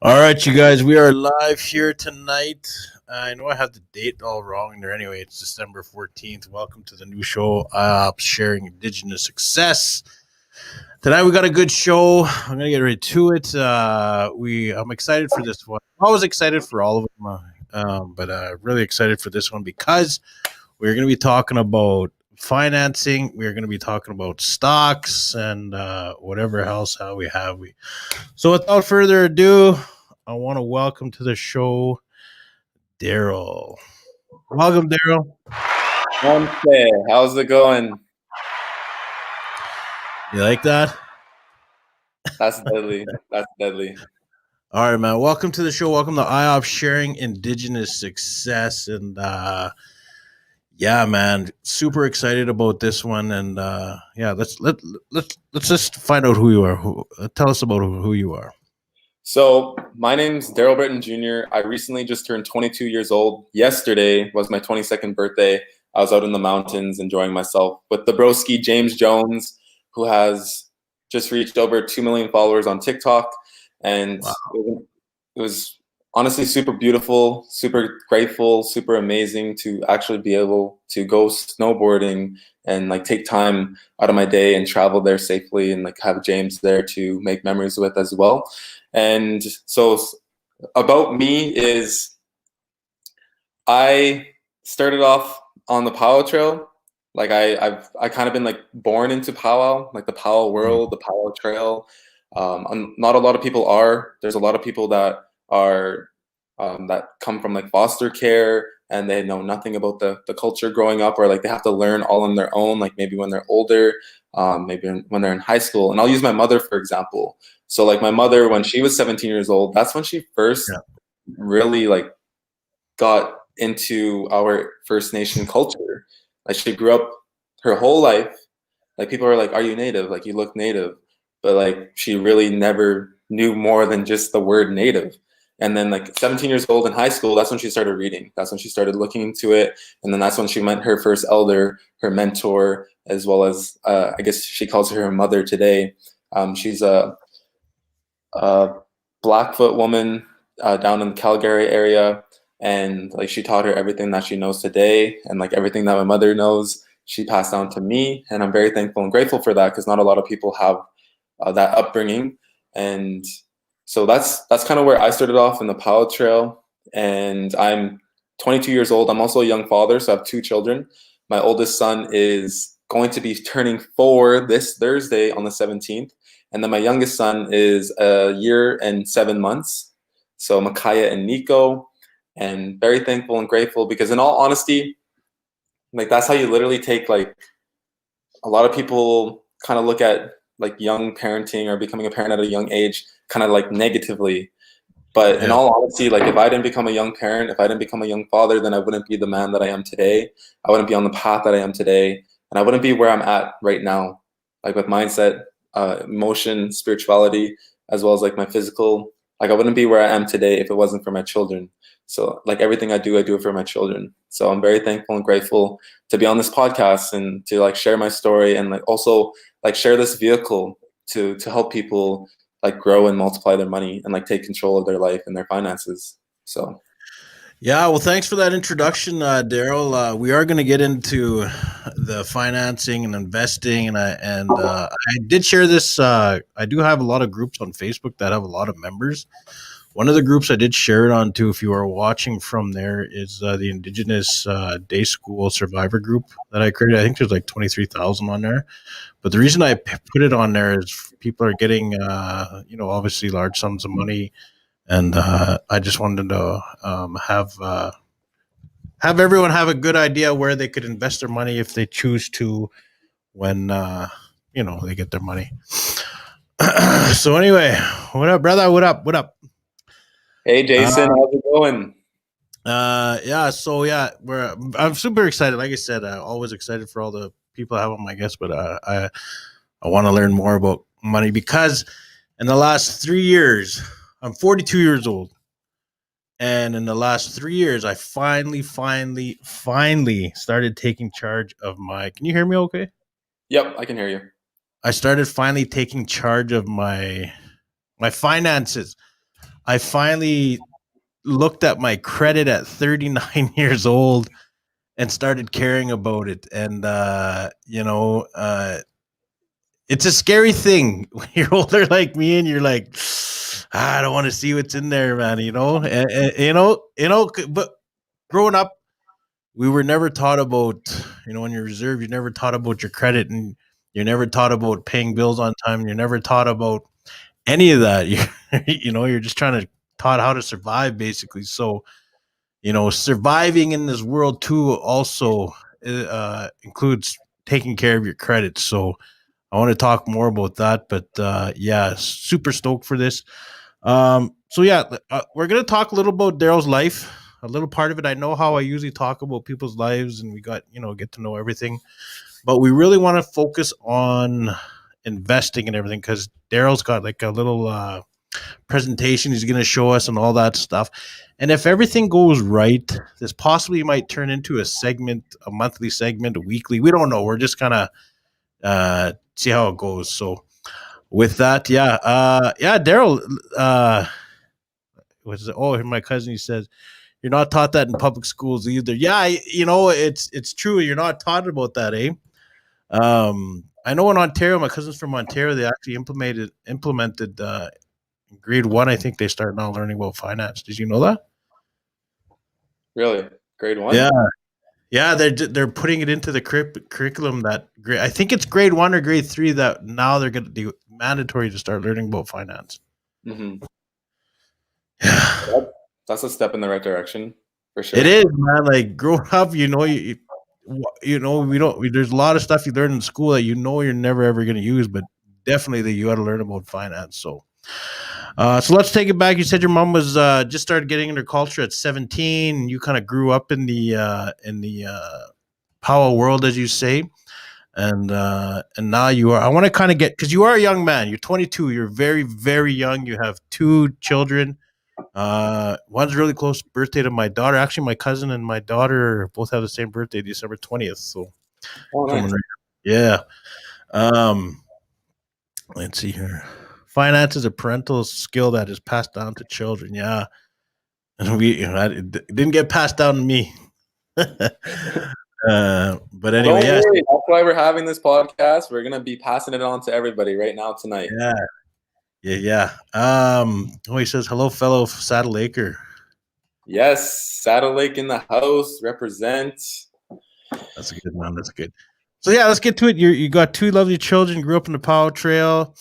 All right, you guys, we are live here tonight. I know I have the date all wrong there. Anyway, it's December 14th. Welcome to the new show, IOPPS, Sharing Indigenous Success. Tonight we got a good show. I'm going to get right to it. I'm excited for this one. I'm always excited for all of them, but really excited for this one because we're going to be talking about financing. We're going to be talking about stocks and whatever else how we have. So without further ado, I want to welcome to the show Darrell. Welcome, Darrell. Conway, how's it going? You like that? That's deadly. That's deadly. All right, man. Welcome to the show. Welcome to IOPPS Sharing Indigenous Success. And yeah, man, super excited about this one. And yeah, let's just find out who you are. Tell us about who you are. So my name's Darrell Brertton Jr. I recently just turned 22 years old. Yesterday was my 22nd birthday. I was out in the mountains enjoying myself with the broski James Jones, who has just reached over 2 million followers on TikTok. And wow. It was honestly super beautiful, super grateful, super amazing to actually be able to go snowboarding and like take time out of my day and travel there safely and like have James there to make memories with as well. And so about me is I started off on the Powwow trail. Like I've kind of been like born into Powwow, like the Powwow world, the Powwow trail. Not a lot of people are. There's a lot of people that are that come from like foster care and they know nothing about the culture growing up, or like they have to learn all on their own, like maybe when they're older, maybe when they're in high school. And I'll use my mother, for example. So like my mother, when she was 17 years old, that's when she first really like got into our First Nation culture. Like she grew up her whole life. Like people are like, are you Native? Like you look Native. But like she really never knew more than just the word Native. And then like 17 years old in high school, that's when she started reading. That's when she started looking into it. And then that's when she met her first elder, her mentor, as well as, I guess she calls her mother today. She's a Blackfoot woman down in the Calgary area. And like she taught her everything that she knows today. And like everything that my mother knows, she passed down to me. And I'm very thankful and grateful for that because not a lot of people have that upbringing. And so that's kind of where I started off in the Powwow trail. And I'm 22 years old. I'm also a young father, so I have 2 children. My oldest son is going to be turning 4 this Thursday on the 17th. And then my youngest son is 1 year and 7 months. So Micaiah and Nico. And very thankful and grateful because in all honesty, like that's how you literally take like a lot of people kind of look at like young parenting or becoming a parent at a young age kind of like negatively. But in all honesty, like if I didn't become a young parent, if I didn't become a young father, then I wouldn't be the man that I am today. I wouldn't be on the path that I am today. And I wouldn't be where I'm at right now, like with mindset, emotion, spirituality, as well as like my physical. Like I wouldn't be where I am today if it wasn't for my children. So like everything I do it for my children. So I'm very thankful and grateful to be on this podcast and to like share my story and like also like share this vehicle to help people like grow and multiply their money and like take control of their life and their finances. So Yeah, well, thanks for that introduction, Darrell. We are going to get into the financing and investing, I did share this. I do have a lot of groups on Facebook that have a lot of members. One of the groups I did share it on to, if you are watching from there, is the Indigenous Day School Survivor group that I created. I think there's like 23,000 on there. But the reason I put it on there is people are getting, obviously large sums of money, and I just wanted to have everyone have a good idea where they could invest their money if they choose to when they get their money. So anyway, what up, brother? What up? What up? Hey, Jason, how's it going? Yeah, so yeah, I'm super excited. Like I said, always excited for all the people I have on my guests, but I want to learn more about money because in the last 3 years, I'm 42 years old. And in the last 3 years, I finally started taking charge of my. Can you hear me okay? Yep, I can hear you. I started finally taking charge of my finances. I finally looked at my credit at 39 years old and started caring about it. And it's a scary thing when you're older like me and you're like, I don't want to see what's in there, man. But growing up, we were never taught about, when you're reserve, you never taught about your credit, and you're never taught about paying bills on time. You're never taught about any of that. You're just trying to taught how to survive basically. So, surviving in this world too also includes taking care of your credit. So I want to talk more about that, but yeah, super stoked for this. So yeah, we're gonna talk a little about Darrell's life, a little part of it. I know how I usually talk about people's lives, and we got get to know everything, but we really want to focus on investing and everything because Darrell's got like a little presentation he's gonna show us and all that stuff. And if everything goes right, this possibly might turn into a segment, a monthly segment, a weekly. We don't know. We're just kind of see how it goes. So with that, yeah, Darrell. My cousin, he says you're not taught that in public schools either. Yeah, it's true. You're not taught about that, eh? I know in Ontario, my cousin's from Ontario. They actually implemented in grade one. I think they start now learning about finance. Did you know that? Really? Grade one? Yeah, yeah. They're putting it into the curriculum that grade. I think it's grade one or grade three that now they're going to do mandatory to start learning about finance. Mm-hmm. Yeah. That's a step in the right direction for sure. It is, man. Like growing up, there's a lot of stuff you learn in school that you're never ever going to use, but definitely that you got to learn about finance. So let's take it back. You said your mom was just started getting into culture at 17. And you kind of grew up in the Powwow world, as you say, and now you are. I want to kind of get because you are a young man. You're 22. You're very very young. You have two children. One's really close birthday to my daughter. Actually, my cousin and my daughter both have the same birthday, December 20th. So, Nice. Yeah. Um, let's see here. Finance is a parental skill that is passed down to children. Yeah, and it didn't get passed down to me. But anyway, Don't worry. That's why we're having this podcast. We're gonna be passing it on to everybody right now tonight. Yeah. He says hello, fellow Saddle Laker. Yes, Saddle Lake in the house. Represent. That's a good one. That's good. So yeah, let's get to it. You got two lovely children. Grew up in the Powwow Trail.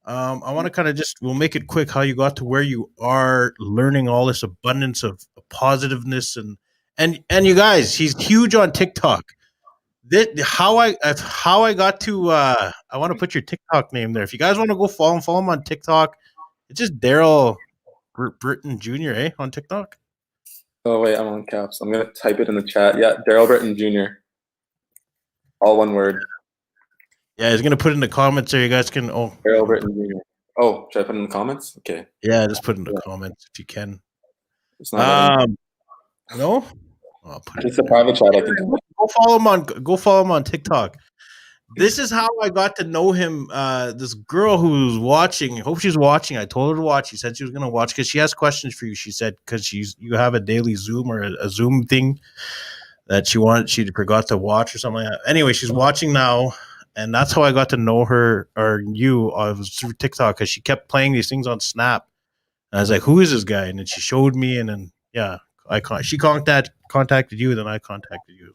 I want to kind of we'll make it quick how you got to where you are, learning all this abundance of positiveness and you guys, he's huge on TikTok. How I got to I want to put your TikTok name there. If you guys want to go follow him on TikTok, it's just Darrell Brertton Jr. On TikTok. Oh wait, I'm on caps. I'm gonna type it in the chat. Yeah, Darrell Brertton Jr. All one word. Yeah, he's gonna put it in the comments there. You guys can. Darrell Brertton Jr. Oh, should I put it in the comments? Okay. Yeah, just put it in the comments if you can. It's not. No. I'll put it's a private chat. I can do. Go follow him on TikTok. This is how I got to know him. This girl who was watching, I hope she's watching. I told her to watch. She said she was going to watch because she has questions for you. She said because you have a daily Zoom or a Zoom thing that she forgot to watch or something like that. Anyway, she's watching now, and that's how I got to know her or you. I was through TikTok because she kept playing these things on Snap. And I was like, "Who is this guy?" And then she showed me, and then she contacted you, then I contacted you.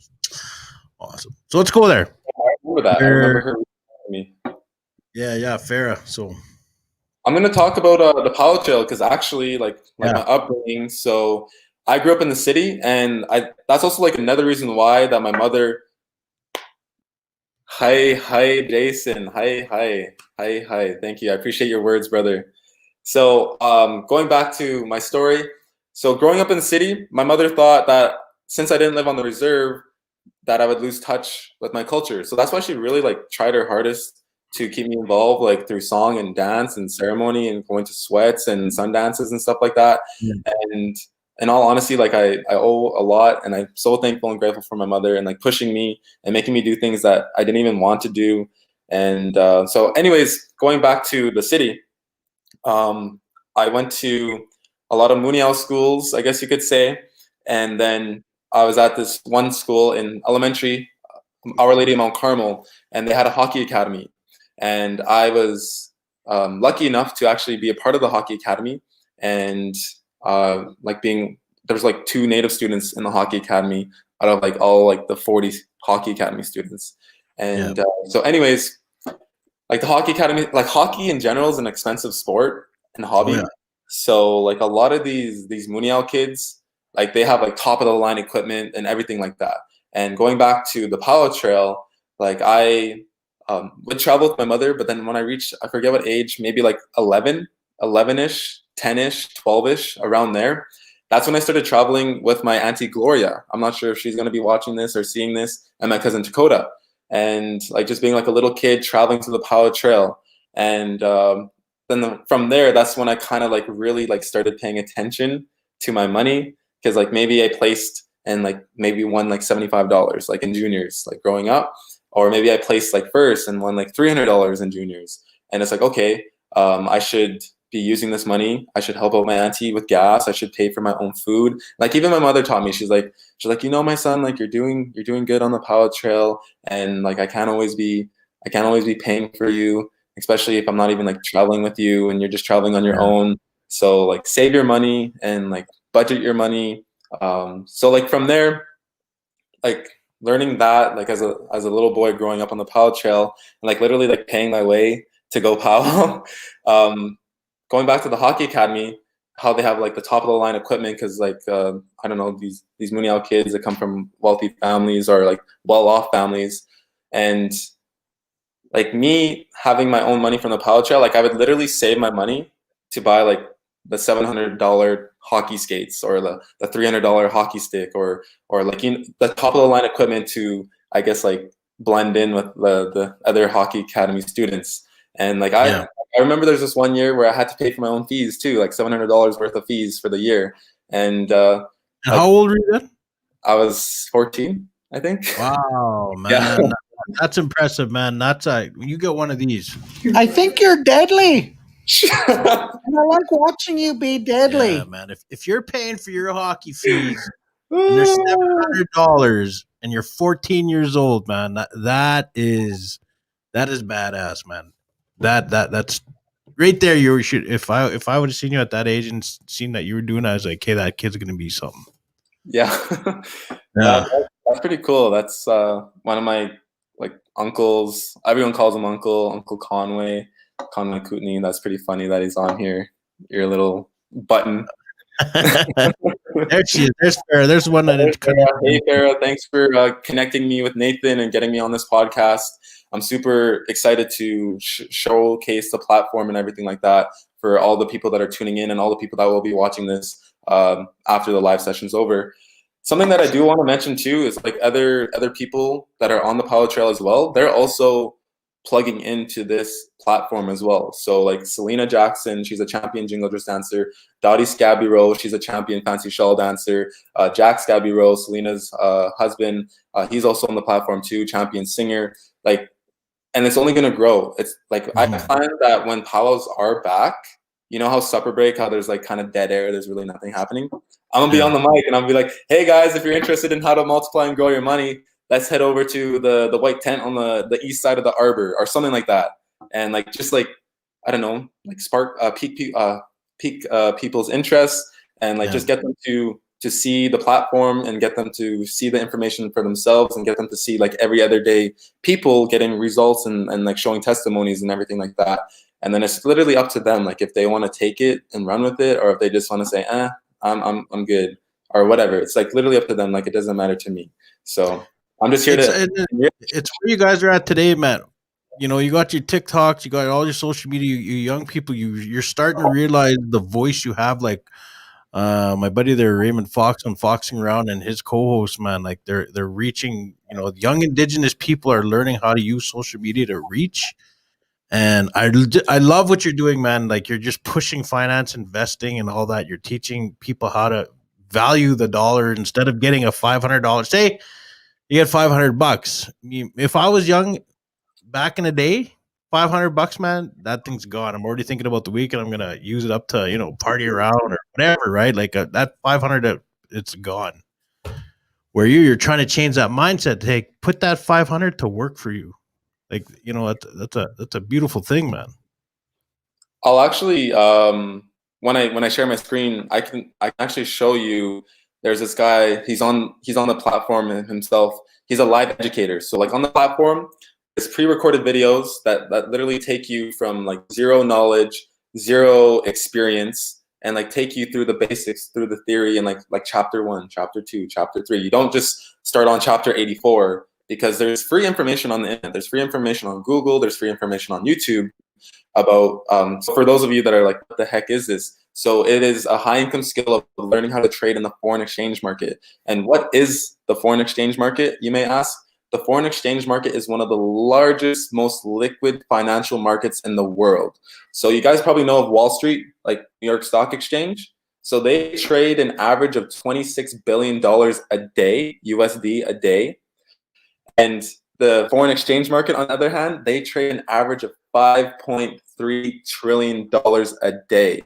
Awesome. So let's go there. I remember that. I remember her me. Yeah, Farah. So I'm going to talk about the Powwow Trail because actually, like my upbringing. So I grew up in the city, and that's also like another reason why that my mother. Hi, Jason. Hi. Thank you. I appreciate your words, brother. So going back to my story. So growing up in the city, my mother thought that since I didn't live on the reserve, that I would lose touch with my culture. So that's why she really like tried her hardest to keep me involved, like through song and dance and ceremony and going to sweats and sun dances and stuff like that. Yeah. And in all honesty, like I owe a lot, and I'm so thankful and grateful for my mother and like pushing me and making me do things that I didn't even want to do. And so anyways, going back to the city, I went to a lot of Muniao schools, I guess you could say. And then I was at this one school in elementary, Our Lady of Mount Carmel, and they had a hockey academy. And I was lucky enough to actually be a part of the hockey academy. And there was like 2 Native students in the hockey academy out of like all like the 40 hockey academy students. And so anyways, like the hockey academy, like hockey in general is an expensive sport and hobby. Oh, yeah. So like a lot of these Muniao kids, like they have like top of the line equipment and everything like that. And going back to the Powwow Trail, like I would travel with my mother, but then when I reached, I forget what age, maybe like 11-ish, 10-ish, 12-ish, around there. That's when I started traveling with my Auntie Gloria. I'm not sure if she's going to be watching this or seeing this, and my cousin Dakota. And like just being like a little kid traveling to the Powwow Trail. And then from there, that's when I kind of like really like started paying attention to my money, because like maybe I placed and like maybe won like $75 like in juniors, like growing up, or maybe I placed like first and won like $300 in juniors. And it's like, okay, I should be using this money. I should help out my auntie with gas. I should pay for my own food. Like even my mother taught me. She's like, you know, my son, like you're doing good on the Powwow Trail, and like I can't always be paying for you, especially if I'm not even like traveling with you and you're just traveling on your own. So like save your money and like budget your money. So like from there, like learning that like as a little boy growing up on the Powwow Trail and like literally like paying my way to go powwow. Going back to the hockey academy, how they have like the top of the line equipment, because like I don't know, these Muniao kids that come from wealthy families or like well off families, and like me having my own money from the Powwow Trail, like I would literally save my money to buy like the $700 hockey skates or the $300 hockey stick or like the top of the line equipment to, I guess, like blend in with the other hockey academy students. And like I remember there's this one year where I had to pay for my own fees too, like $700 worth of fees for the year. And how old were you then? I was 14, I think. Wow, man. That's impressive, man. That's you get one of these. I think you're deadly. And I like watching you be deadly. Yeah, man. If you're paying for your hockey fees and there's $700 and you're 14 years old, man, that is badass, man. That's right there. You should. If I would have seen you at that age and seen that you were doing that, I was like, hey, that kid's gonna be something. Yeah. That's pretty cool. That's one of my like uncles. Everyone calls him Uncle Conway Kootenai. That's pretty funny that he's on here. Your little button. There she is. There's Farah. There's one that Hey Farah, thanks for connecting me with Nathan and getting me on this podcast. I'm super excited to showcase the platform and everything like that for all the people that are tuning in and all the people that will be watching this after the live session's over. Something that I do want to mention too is like other people that are on the Powwow Trail as well. They're also plugging into this platform as well. So like Selena Jackson, she's a champion jingle dress dancer. Dottie Scabby-Rowe, she's a champion fancy shawl dancer. Jack Scabby-Rowe, Selena's husband, he's also on the platform too, champion singer. Like and it's only going to grow. It's like I plan that when powwows are back, you know how supper break, how there's like kind of dead air, there's really nothing happening. I'm gonna be on the mic and I'll be like, hey guys, if you're interested in how to multiply and grow your money, let's head over to the white tent on the east side of the arbor or something like that. And like just like I don't know, like spark pique people's interest and like just get them to see the platform and get them to see the information for themselves and get them to see like every other day people getting results and like showing testimonies and everything like that. And then it's literally up to them, like if they want to take it and run with it, or if they just want to say, I'm good, or whatever. It's like literally up to them. Like it doesn't matter to me. So I'm just here it's where you guys are at today, man. You know, you got your TikToks, you got all your social media, you young people, you're starting to realize the voice you have. Like my buddy there, Raymond Fox, on Foxing Around, and his co-host, man, like they're reaching, you know, young Indigenous people are learning how to use social media to reach. And I love what you're doing, man. Like you're just pushing finance, investing, and all that. You're teaching people how to value the dollar instead of getting a $500. Say you get $500. If I was young back in the day, $500, man, that thing's gone. I'm already thinking about the weekend. I'm gonna use it up to, you know, party around or whatever, right? Like that 500, it's gone. Where you're trying to change that mindset to put that 500 to work for you. Like, you know, that's a beautiful thing, man. I'll actually when I share my screen, I can actually show you. There's this guy. He's on the platform himself. He's a live educator. So like on the platform, there's pre-recorded videos that literally take you from like zero knowledge, zero experience, and like take you through the basics, through the theory, and like chapter 1, chapter 2, chapter 3. You don't just start on chapter 84. Because there's free information on the internet. There's free information on Google. There's free information on YouTube about, so for those of you that are like, what the heck is this? So it is a high income skill of learning how to trade in the foreign exchange market. And what is the foreign exchange market, you may ask? The foreign exchange market is one of the largest, most liquid financial markets in the world. So you guys probably know of Wall Street, like New York Stock Exchange. So they trade an average of $26 billion a day, USD a day. And the foreign exchange market, on the other hand, they trade an average of $5.3 trillion a day.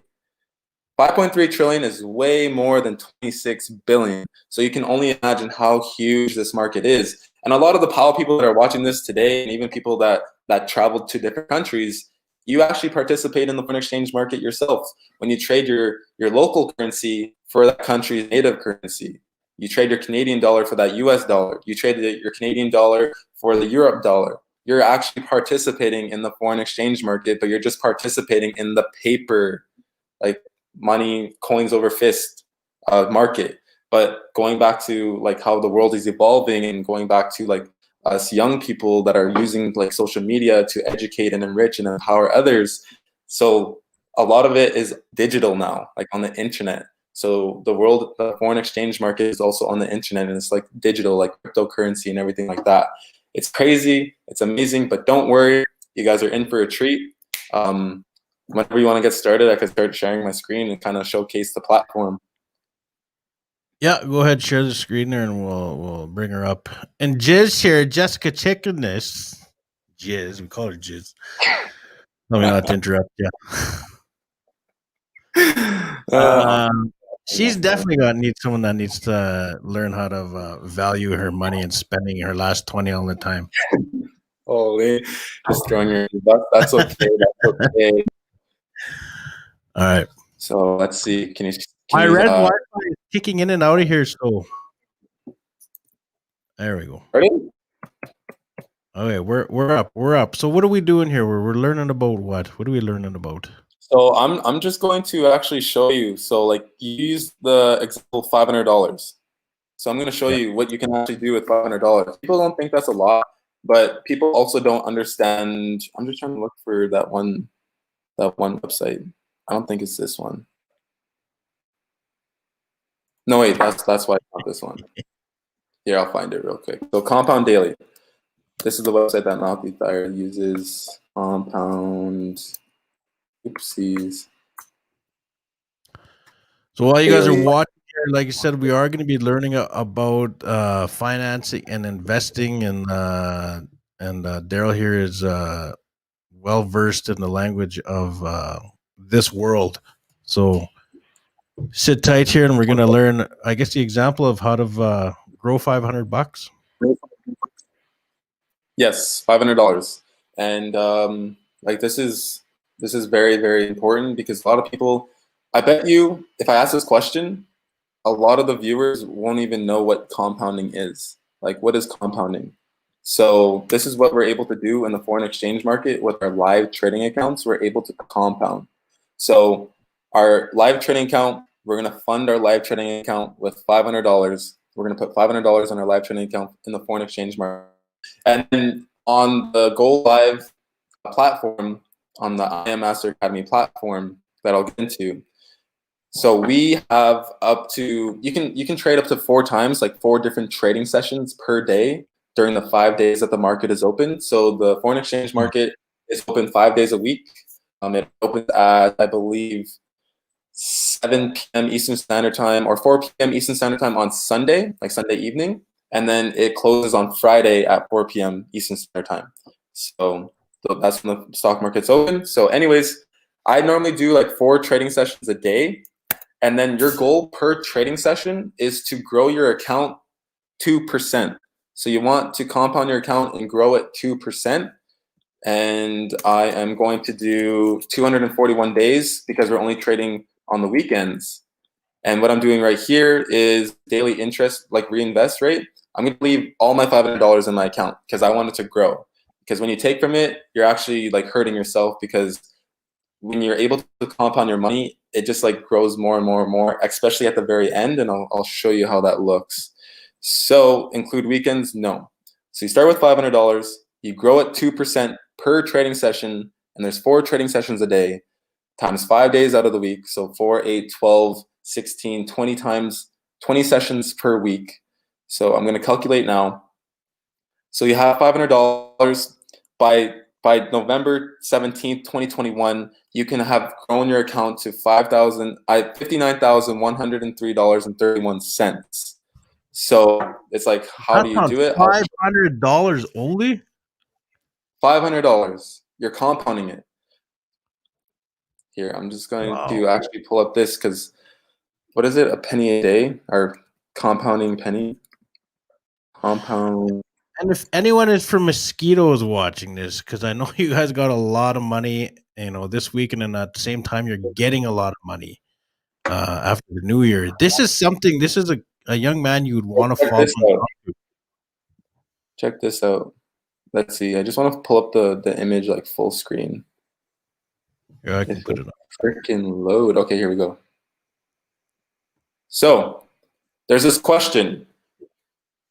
5.3 trillion is way more than 26 billion. So you can only imagine how huge this market is. And a lot of the Powwow people that are watching this today, and even people that traveled to different countries, you actually participate in the foreign exchange market yourself. When you trade your local currency for that country's native currency. You trade your Canadian dollar for that US dollar. You trade your Canadian dollar for the Europe dollar. You're actually participating in the foreign exchange market, but you're just participating in the paper, like money, coins over fist market. But going back to like how the world is evolving and going back to like us young people that are using like social media to educate and enrich and empower others. So a lot of it is digital now, like on the internet. So the foreign exchange market is also on the internet, and it's like digital, like cryptocurrency and everything like that. It's crazy, it's amazing, but don't worry, you guys are in for a treat. Whenever you want to get started, I could start sharing my screen and kind of showcase the platform. Yeah, go ahead, share the screen there, and we'll bring her up. And Jiz here, Jessica Chickeness. Jiz, we call her Jiz. Let me not to interrupt you. She's definitely needs someone that needs to learn how to value her money and spending her last 20 all the time. Holy, just throwing your that's okay. That's okay. All right. So let's see. Can My red Wi-Fi is kicking in and out of here. So there we go. Ready? Okay, we're up. We're up. So what are we doing here? We're learning about what? What are we learning about? So I'm just going to actually show you. So like you use the example $500. So I'm going to show you what you can actually do with $500. People don't think that's a lot, but people also don't understand. I'm just trying to look for that one website. I don't think it's this one. No, wait, that's why it's not this one. Here, I'll find it real quick. So Compound Daily. This is the website that Malcolm Thayer uses. Compound. Oopsies. So while you guys are watching here, like I said, we are going to be learning about financing and investing and and Darrell here is well versed in the language of this world. So sit tight here, and we're going to learn, I guess, the example of how to grow $500. Yes, $500. And like this is very, very important because a lot of people, I bet you, if I ask this question, a lot of the viewers won't even know what compounding is. Like, what is compounding? So this is what we're able to do in the foreign exchange market with our live trading accounts. We're able to compound. So our live trading account, we're going to fund our live trading account with $500. We're going to put $500 on our live trading account in the foreign exchange market. And then on the Go Live platform, on the I Am Master Academy platform that I'll get into, so we have up to, you can trade up to 4 times, like 4 different trading sessions per day during the 5 days that the market is open. So the foreign exchange market is open 5 days a week. It opens at, I believe, 7 p.m. Eastern Standard Time or 4 p.m. Eastern Standard Time on Sunday, like Sunday evening. And then it closes on Friday at 4 p.m. Eastern Standard Time. So that's when the stock market's open. So anyways, I normally do like 4 trading sessions a day. And then your goal per trading session is to grow your account 2%. So you want to compound your account and grow it 2%. And I am going to do 241 days because we're only trading on the weekends. And what I'm doing right here is daily interest, like reinvest rate. I'm going to leave all my $500 in my account because I want it to grow. Because when you take from it, you're actually like hurting yourself, because when you're able to compound your money, it just like grows more and more and more, especially at the very end. And I'll show you how that looks. So include weekends? No. So you start with $500, you grow it 2% per trading session, and there's 4 trading sessions a day times 5 days out of the week. So 4, 8, 12, 16, 20 times 20 sessions per week. So I'm going to calculate now. So you have $500 by November 17th, 2021, you can have grown your account to $59,103.31. So it's like, how do you do it? $500 only? $500. You're compounding it. Here, I'm just going to actually pull up this because, what is it? A penny a day, or compounding penny? Compound. And if anyone is from Mosquitoes watching this, because I know you guys got a lot of money, this weekend, and at the same time, you're getting a lot of money after the new year. This is a young man you would want to follow. Check this out. Let's see. I just want to pull up the image like full screen. Yeah, I can put it up. Freaking load. Okay, here we go. So there's this question.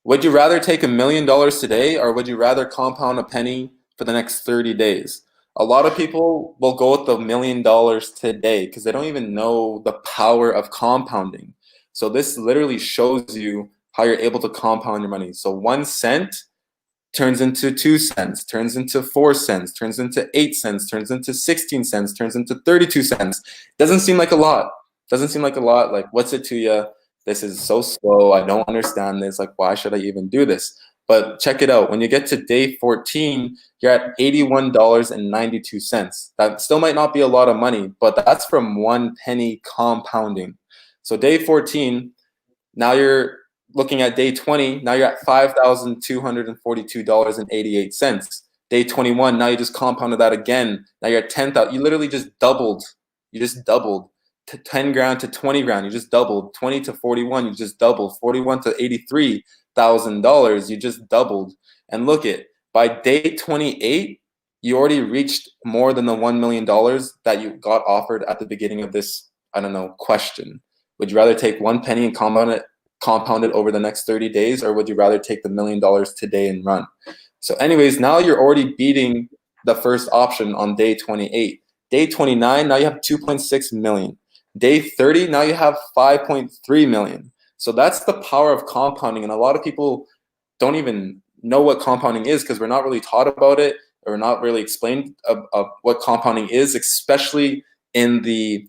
Would you rather take $1 million today, or would you rather compound a penny for the next 30 days? A lot of people will go with the $1 million today because they don't even know the power of compounding. So this literally shows you how you're able to compound your money. So 1 cent turns into 2 cents, turns into 4 cents, turns into 8 cents, turns into 16 cents, turns into 32 cents. Doesn't seem like a lot. Doesn't seem like a lot. Like, what's it to you? This is so slow. I don't understand this. Like, why should I even do this? But check it out. When you get to day 14, you're at $81.92. That still might not be a lot of money, but that's from 1 penny compounding. So day 14, now you're looking at day 20. Now you're at $5,242.88. Day 21, now you just compounded that again. Now you're at 10,000. You literally just doubled. You just doubled. To 10 grand to 20 grand, you just doubled. 20 to 41, you just doubled. 41 to $83,000, you just doubled. And look it, by day 28, you already reached more than the $1 million that you got offered at the beginning of this, question. Would you rather take 1 penny and compound it over the next 30 days, or would you rather take the $1 million today and run? So anyways, now you're already beating the first option on day 28. Day 29, now you have 2.6 million. Day 30, now you have 5.3 million. So that's the power of compounding. And a lot of people don't even know what compounding is because we're not really taught about it, or we're not really explained of what compounding is, especially in the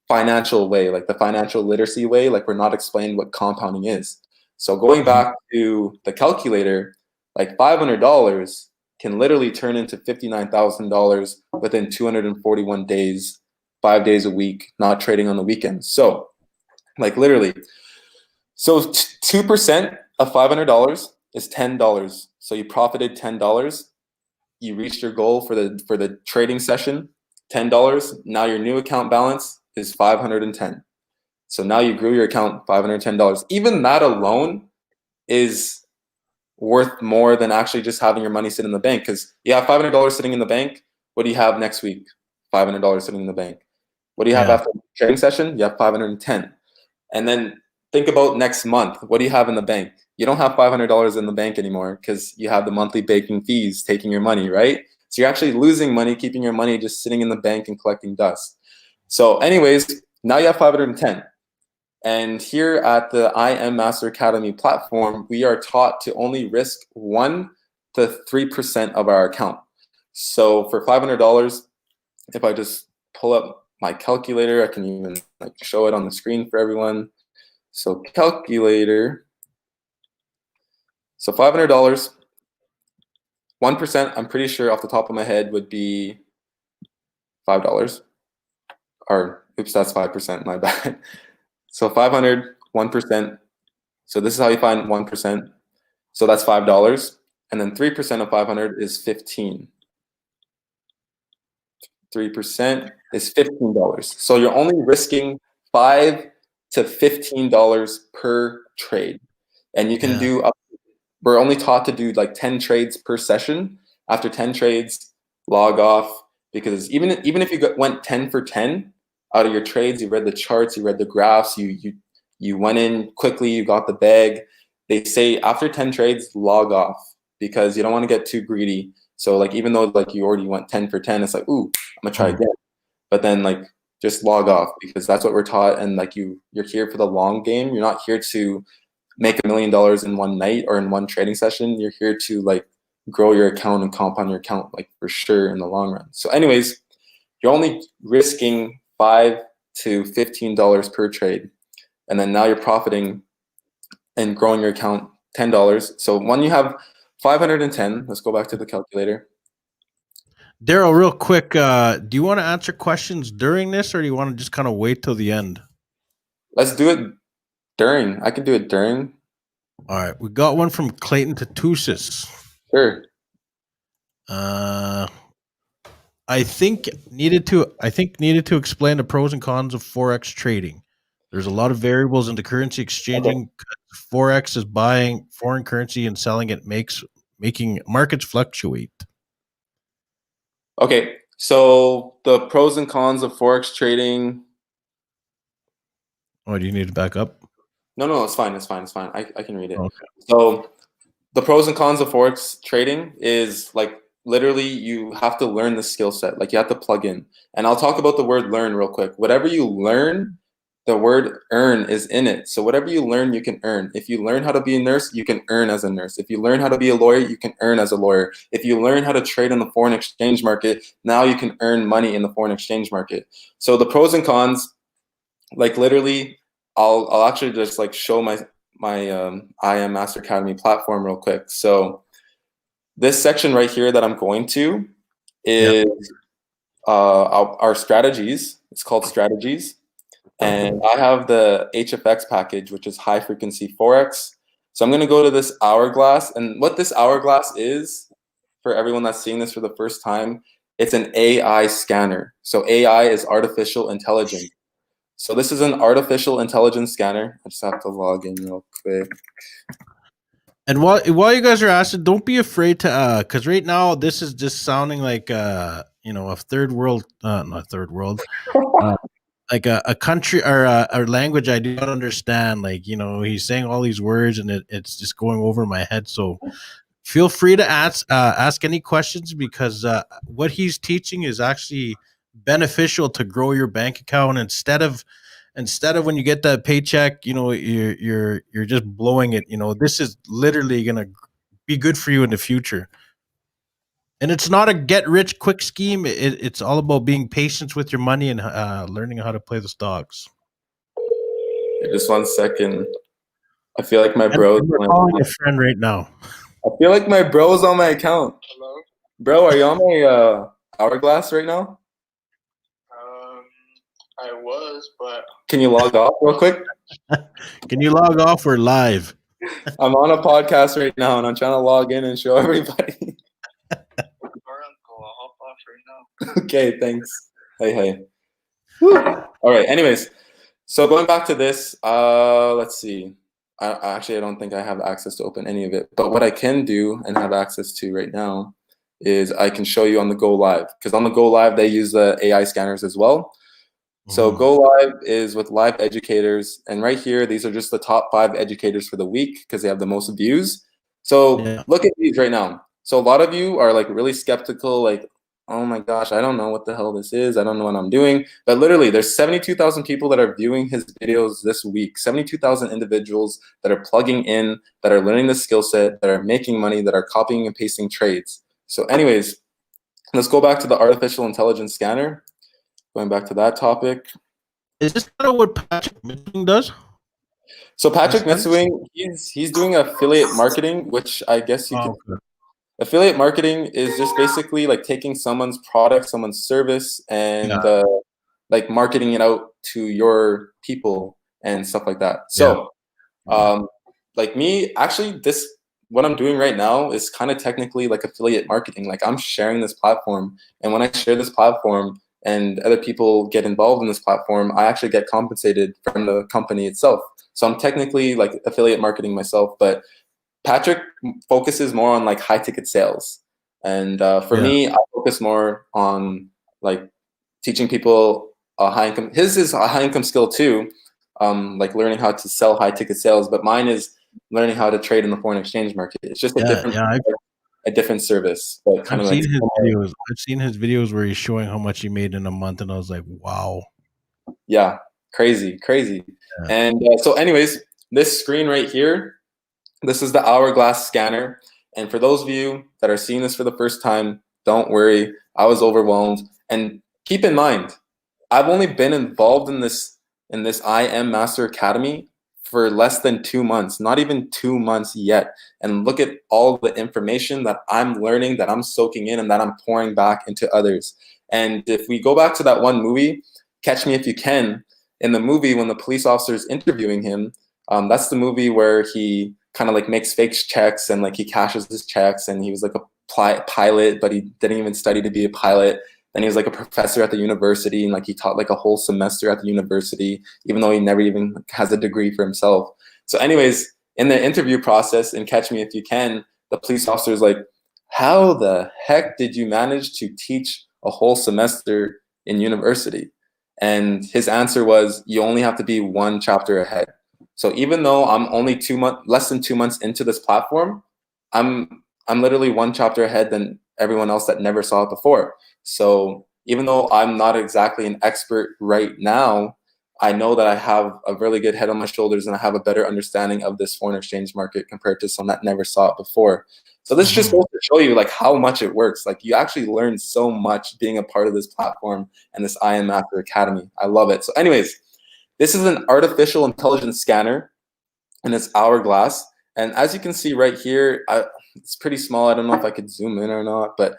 financial way, like the financial literacy way. Like, we're not explained what compounding is. So going back to the calculator, like $500, can literally turn into $59,000 within 241 days, 5 days a week, not trading on the weekends. So like literally, so 2% of $500 is $10. So you profited $10. You reached your goal for the trading session, $10. Now your new account balance is $510. So now you grew your account $510. Even that alone is worth more than actually just having your money sit in the bank, because you have $500 sitting in the bank. What do you have next week? $500 sitting in the bank. What do you have after the trading session? You have 510. And then think about next month. What do you have in the bank? You don't have $500 in the bank anymore because you have the monthly banking fees taking your money, right? So you're actually losing money, keeping your money just sitting in the bank and collecting dust. So anyways, now you have 510. And here at the I Am Master Academy platform, we are taught to only risk 1 to 3% of our account. So for $500, if I just pull up my calculator, I can even like show it on the screen for everyone. So calculator. So $500, 1%, I'm pretty sure off the top of my head would be $5. Or oops, that's 5%, my bad. So 500, 1%. So this is how you find 1%. So that's $5. And then 3% of 500 is 15. 3% is $15. So you're only risking $5 to $15 per trade. And you can do, we're only taught to do like 10 trades per session. After 10 trades, log off, because even if you went 10 for 10 out of your trades, you read the charts, you read the graphs, you went in quickly, you got the bag. They say after 10 trades, log off, because you don't want to get too greedy. So like, even though like you already went 10 for 10, it's like, ooh, I'm gonna try again. But then like, just log off, because that's what we're taught. And like you're here for the long game. You're not here to make $1 million in one night or in one trading session. You're here to like grow your account and compound your account, like for sure in the long run. So anyways, you're only risking $5 to $15 per trade. And then now you're profiting and growing your account $10. So when you have 510, let's go back to the calculator. Darrell, real quick, do you want to answer questions during this, or do you want to just kind of wait till the end? Let's do it during. I can do it during. All right, we got one from Clayton Tatusis. Sure. I think needed to explain the pros and cons of Forex trading. There's a lot of variables into currency exchanging. Okay. Forex is buying foreign currency and selling it, making markets fluctuate. Okay, so the pros and cons of Forex trading. Oh, do you need to back up? No, it's fine. I can read it. Okay. So the pros and cons of Forex trading is like literally you have to learn the skill set. Like you have to plug in. And I'll talk about the word learn real quick. Whatever you learn, the word earn is in it. So whatever you learn, you can earn. If you learn how to be a nurse, you can earn as a nurse. If you learn how to be a lawyer, you can earn as a lawyer. If you learn how to trade in the foreign exchange market, now you can earn money in the foreign exchange market. So the pros and cons, like literally, I'll actually just like show my I Am Master Academy platform real quick. So this section right here that I'm going to is our strategies. It's called strategies. And I have the HFX package, which is high frequency Forex. So I'm going to go to this hourglass. And what this hourglass is, for everyone that's seeing this for the first time, it's an AI scanner. So AI is artificial intelligence. So this is an artificial intelligence scanner. I just have to log in real quick. And while you guys are asking, don't be afraid to, because right now this is just sounding like a third world, not third world, like a country or a language I do not understand. Like, he's saying all these words and it's just going over my head. So feel free to ask any questions, because what he's teaching is actually beneficial to grow your bank account instead of when you get that paycheck, you're just blowing it. This is literally going to be good for you in the future. And it's not a get rich quick scheme. It's all about being patient with your money and learning how to play the stocks. Just 1 second. I feel like my bro's calling a friend right now. I feel like my bro's on my account. Hello? Bro, are you on my hourglass right now? I was, but Can you log off real quick? Can you log off? We're live. I'm on a podcast right now, and I'm trying to log in and show everybody. I'll hop off right now. Okay, thanks. Hey. All right. Anyways, so going back to this, let's see. I don't think I have access to open any of it. But what I can do and have access to right now is I can show you on the Go Live, because on the Go Live they use the AI scanners as well. So Go Live is with live educators, and right here these are just the top 5 educators for the week because they have the most views. So look at these right now. So a lot of you are like really skeptical, like, oh my gosh, I don't know what the hell this is. I don't know what I'm doing. But literally, there's 72,000 people that are viewing his videos this week. 72,000 individuals that are plugging in, that are learning the skill set, that are making money, that are copying and pasting trades. So anyways, let's go back to the artificial intelligence scanner. Going back to that topic. Is this kind of what Patrick Mitswing does? So Patrick Mitswing, he's doing affiliate marketing, which I guess you can. Affiliate marketing is just basically like taking someone's product, someone's service, and like marketing it out to your people and stuff like that. So, like me, actually, what I'm doing right now is kind of technically like affiliate marketing. Like I'm sharing this platform, and when I share this platform and other people get involved in this platform, I actually get compensated from the company itself. So I'm technically like affiliate marketing myself, but Patrick focuses more on like high ticket sales. And for me, I focus more on like teaching people a high income. His is a high income skill too, like learning how to sell high ticket sales, but mine is learning how to trade in the foreign exchange market. It's just a different service. But kind I've of seen his videos. I've seen his videos where he's showing how much he made in a month, and I was like, wow. Yeah, crazy. Yeah. And so anyways, this screen right here, this is the hourglass scanner. And for those of you that are seeing this for the first time, don't worry. I was overwhelmed. And keep in mind, I've only been involved in this IM Master Academy for less than 2 months, not even 2 months yet. And look at all the information that I'm learning, that I'm soaking in, and that I'm pouring back into others. And if we go back to that one movie, Catch Me If You Can, in the movie when the police officer is interviewing him, that's the movie where he kind of like makes fake checks and like he cashes his checks, and he was like a pilot, but he didn't even study to be a pilot. Then he was like a professor at the university, and like he taught like a whole semester at the university, even though he never even has a degree for himself. So anyways, in the interview process in Catch Me If You Can, the police officer is like, how the heck did you manage to teach a whole semester in university? And his answer was, you only have to be 1 chapter ahead. So even though I'm only less than 2 months into this platform, I'm literally 1 chapter ahead than everyone else that never saw it before. So even though I'm not exactly an expert right now, I know that I have a really good head on my shoulders, and I have a better understanding of this foreign exchange market compared to someone that never saw it before. So this just goes to show you like how much it works. Like you actually learn so much being a part of this platform and this IM Master Academy. I love it. So anyways, this is an artificial intelligence scanner, and it's hourglass. And as you can see right here, it's pretty small. I don't know if I could zoom in or not, but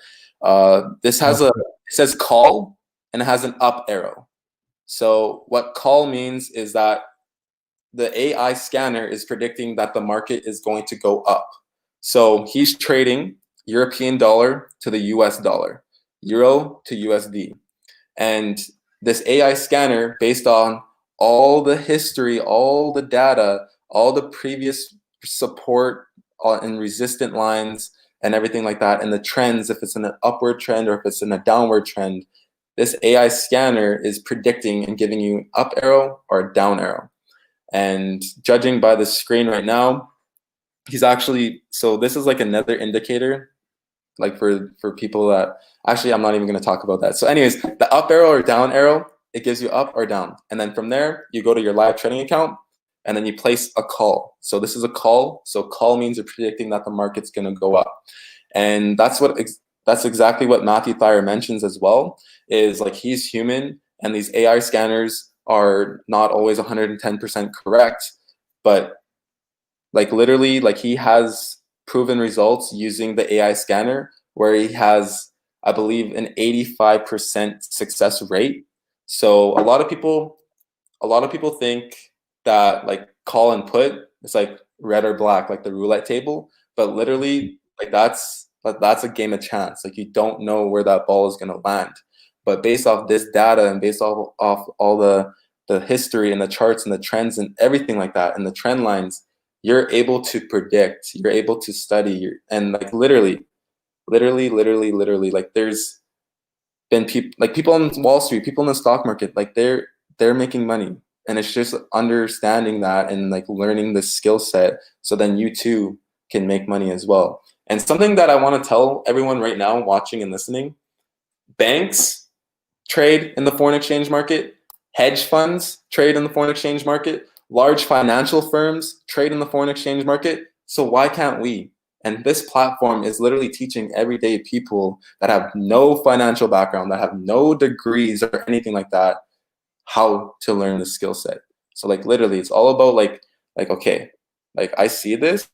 this has it says call, and it has an up arrow. So what call means is that the AI scanner is predicting that the market is going to go up. So he's trading European dollar to the US dollar, euro to USD. And this AI scanner, based on all the history, all the data, all the previous support and resistant lines and everything like that, and the trends, if it's in an upward trend or if it's in a downward trend, this AI scanner is predicting and giving you an up arrow or a down arrow. And judging by the screen right now, he's actually, so this is like another indicator, like for people that, actually, I'm not even going to talk about that. So anyways, the up arrow or down arrow, it gives you up or down. And then from there, you go to your live trading account, and then you place a call. So this is a call. So call means you're predicting that the market's going to go up. And that's exactly what Matthew Thayer mentions as well, is like he's human, and these AI scanners are not always 110% correct, but like literally, like he has proven results using the AI scanner where he has, I believe, an 85% success rate. So a lot of people think that like call and put, it's like red or black, like the roulette table, but literally like that's a game of chance. Like you don't know where that ball is going to land. But based off this data and based off all the history and the charts and the trends and everything like that and the trend lines, you're able to predict, you're able to study, and like literally, like there's been people on Wall Street, people in the stock market, like they're making money. And it's just understanding that and like learning the skill set so then you too can make money as well. And something that I want to tell everyone right now watching and listening, banks trade in the foreign exchange market, hedge funds trade in the foreign exchange market, large financial firms trade in the foreign exchange market. So why can't we? And this platform is literally teaching everyday people that have no financial background, that have no degrees or anything like that, how to learn the skill set. So like literally it's all about like okay, like I see this,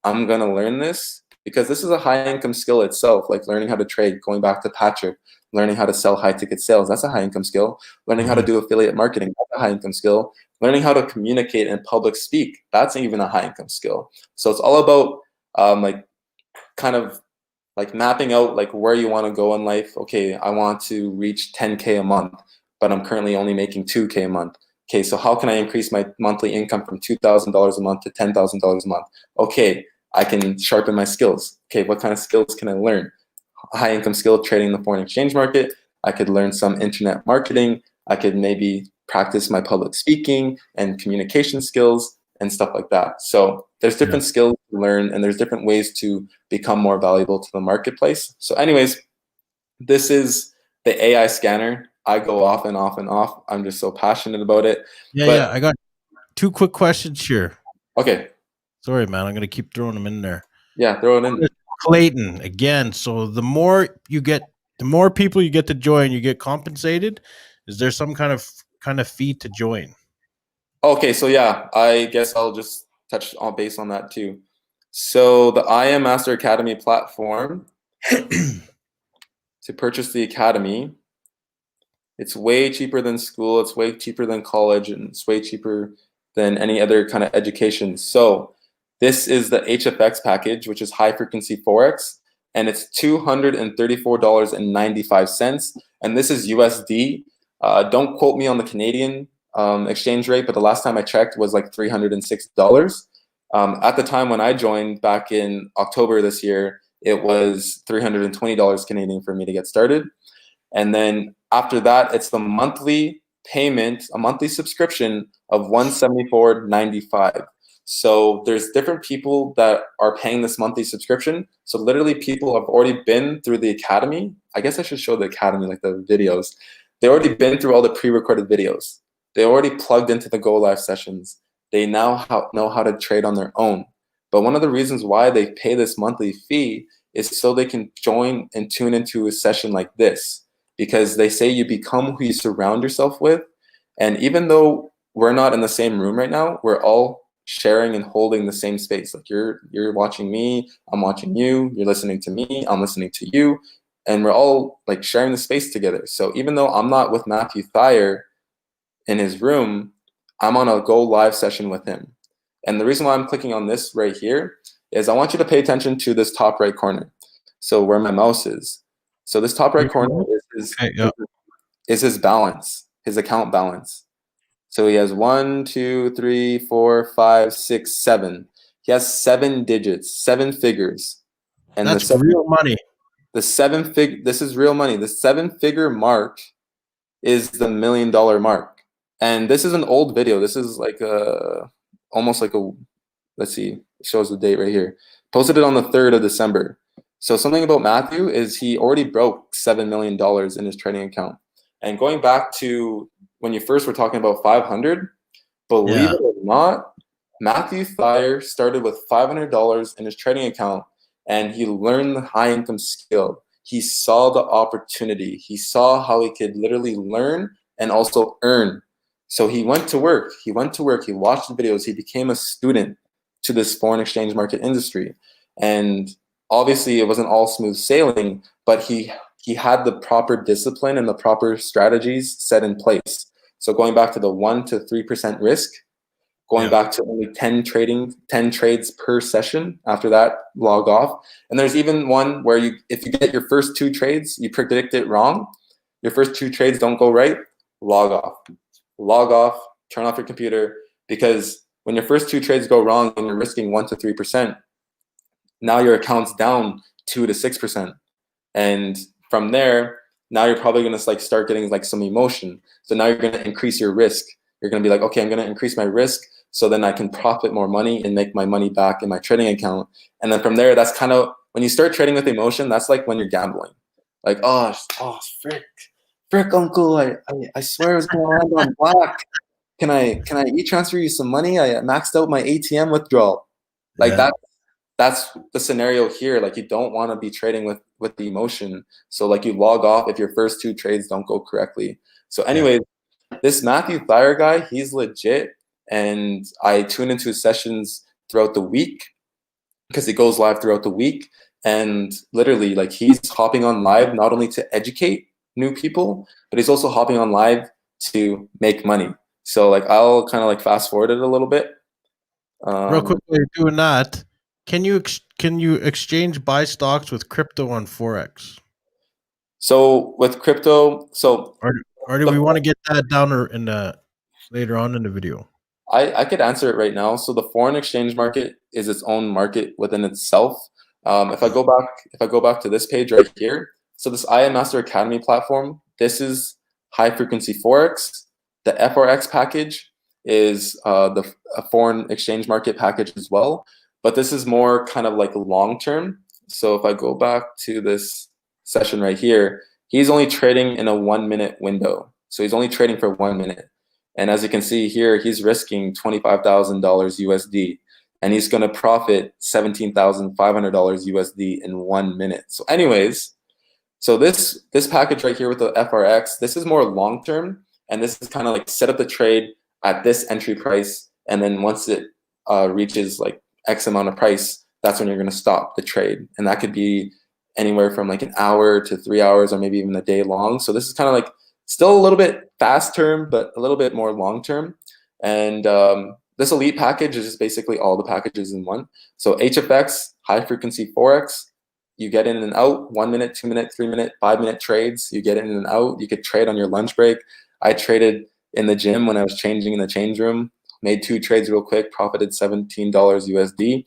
I'm gonna learn this because this is a high income skill itself. Like learning how to trade, going back to Patrick, learning how to sell high ticket sales, that's a high income skill. Learning how to do affiliate marketing, that's a high income skill. Learning how to communicate and public speak, that's even a high income skill. So it's all about like kind of like mapping out like where you want to go in life. Okay, I want to reach 10K a month, but I'm currently only making 2K a month. Okay, so how can I increase my monthly income from $2,000 a month to $10,000 a month? Okay, I can sharpen my skills. Okay, what kind of skills can I learn? High income skill, trading in the foreign exchange market. I could learn some internet marketing. I could maybe practice my public speaking and communication skills and stuff like that. So there's different skills to learn and there's different ways to become more valuable to the marketplace. So anyways, this is the AI scanner. I go off and off and off. I'm just so passionate about it. Yeah. I got 2 quick questions here. Okay. Sorry, man. I'm going to keep throwing them in there. Yeah, throw it in. Clayton, again. So the more people you get to join, you get compensated. Is there some kind of fee to join? Okay, so yeah, I guess I'll just touch on base on that too. So the IM Master Academy platform, to purchase the academy, it's way cheaper than school, it's way cheaper than college, and it's way cheaper than any other kind of education. So this is the HFX package, which is high frequency Forex, and it's $234.95, and this is USD. Don't quote me on the Canadian exchange rate, but the last time I checked was like $306. At the time when I joined back in October this year, it was $320 Canadian for me to get started. And then after that, it's the monthly payment, a monthly subscription of $174.95. So there's different people that are paying this monthly subscription. So literally people have already been through the academy. I guess I should show the academy, like the videos. They already been through all the pre-recorded videos. They already plugged into the Go Live sessions. They now know how to trade on their own. But one of the reasons why they pay this monthly fee is so they can join and tune into a session like this. Because they say you become who you surround yourself with. And even though we're not in the same room right now, we're all sharing and holding the same space. Like you're watching me, I'm watching you, you're listening to me, I'm listening to you, and we're all like sharing the space together. So even though I'm not with Matthew Thayer in his room, I'm on a Go Live session with him. And the reason why I'm clicking on this right here is I want you to pay attention to this top right corner. So where my mouse is. So this top right corner is his balance, his account balance. So he has 1, 2, 3, 4, 5, 6, 7. He has 7 digits, 7 figures. And that's real money. This is real money. The 7-figure mark is the $1 million mark. And this is an old video. This is like almost like a, let's see, it shows the date right here. Posted it on the 3rd of December. So something about Matthew is he already broke $7 million in his trading account. And going back to when you first were talking about 500, believe it or not, Matthew Thayer started with $500 in his trading account and he learned the high income skill. He saw the opportunity. He saw how he could literally learn and also earn. So he went to work. He watched the videos. He became a student to this foreign exchange market industry. And obviously it wasn't all smooth sailing, but he had the proper discipline and the proper strategies set in place. So going back to the 1 to 3% risk, going back to only 10 trades per session. After that, log off. And there's even one where if you get your first 2 trades, you predict it wrong, your first 2 trades don't go right, log off. Log off, turn off your computer, because when your first 2 trades go wrong and you're risking 1 to 3%, now your account's down 2 to 6%. And from there, now you're probably going to like start getting like some emotion. So now you're going to increase your risk. You're going to be like, okay, I'm going to increase my risk so then I can profit more money and make my money back in my trading account. And then from there, that's kind of when you start trading with emotion, that's like when you're gambling. Like, oh, frick, uncle, I swear I was going to land on black. Can I e-transfer you some money? I maxed out my ATM withdrawal. Like that's the scenario here. Like, you don't want to be trading with the emotion. So like, you log off if your first 2 trades don't go correctly. So anyways, this Matthew Thayer guy, he's legit. And I tune into his sessions throughout the week because he goes live throughout the week. And literally, like, he's hopping on live not only to educate new people, but he's also hopping on live to make money. So like, I'll kind of like fast forward it a little bit. Real quickly, doing that, can you exchange buy stocks with crypto on Forex? So with crypto, or do we want to get that down in later on in the video? I could answer it right now. So the foreign exchange market is its own market within itself. If I go back to this page right here, so this IM Master Academy platform, this is high frequency Forex. The FRX package is a foreign exchange market package as well, but this is more kind of like long term. So if I go back to this session right here, he's only trading in a 1 minute window. So he's only trading for 1 minute. And as you can see here, he's risking $25,000 USD, and he's going to profit $17,500 USD in 1 minute. So anyways, so this package right here with the FRX, this is more long-term, and this is kind of like set up the trade at this entry price. And then once it reaches like X amount of price, that's when you're going to stop the trade. And that could be anywhere from like an hour to 3 hours, or maybe even a day long. So this is kind of like still a little bit fast term, but a little bit more long term. And this elite package is just basically all the packages in one. So HFX, high frequency Forex, you get in and out, 1 minute, 2 minute, 3 minute, 5 minute trades. You get in and out. You could trade on your lunch break. I traded in the gym when I was changing in the change room, made 2 trades real quick, profited $17 USD.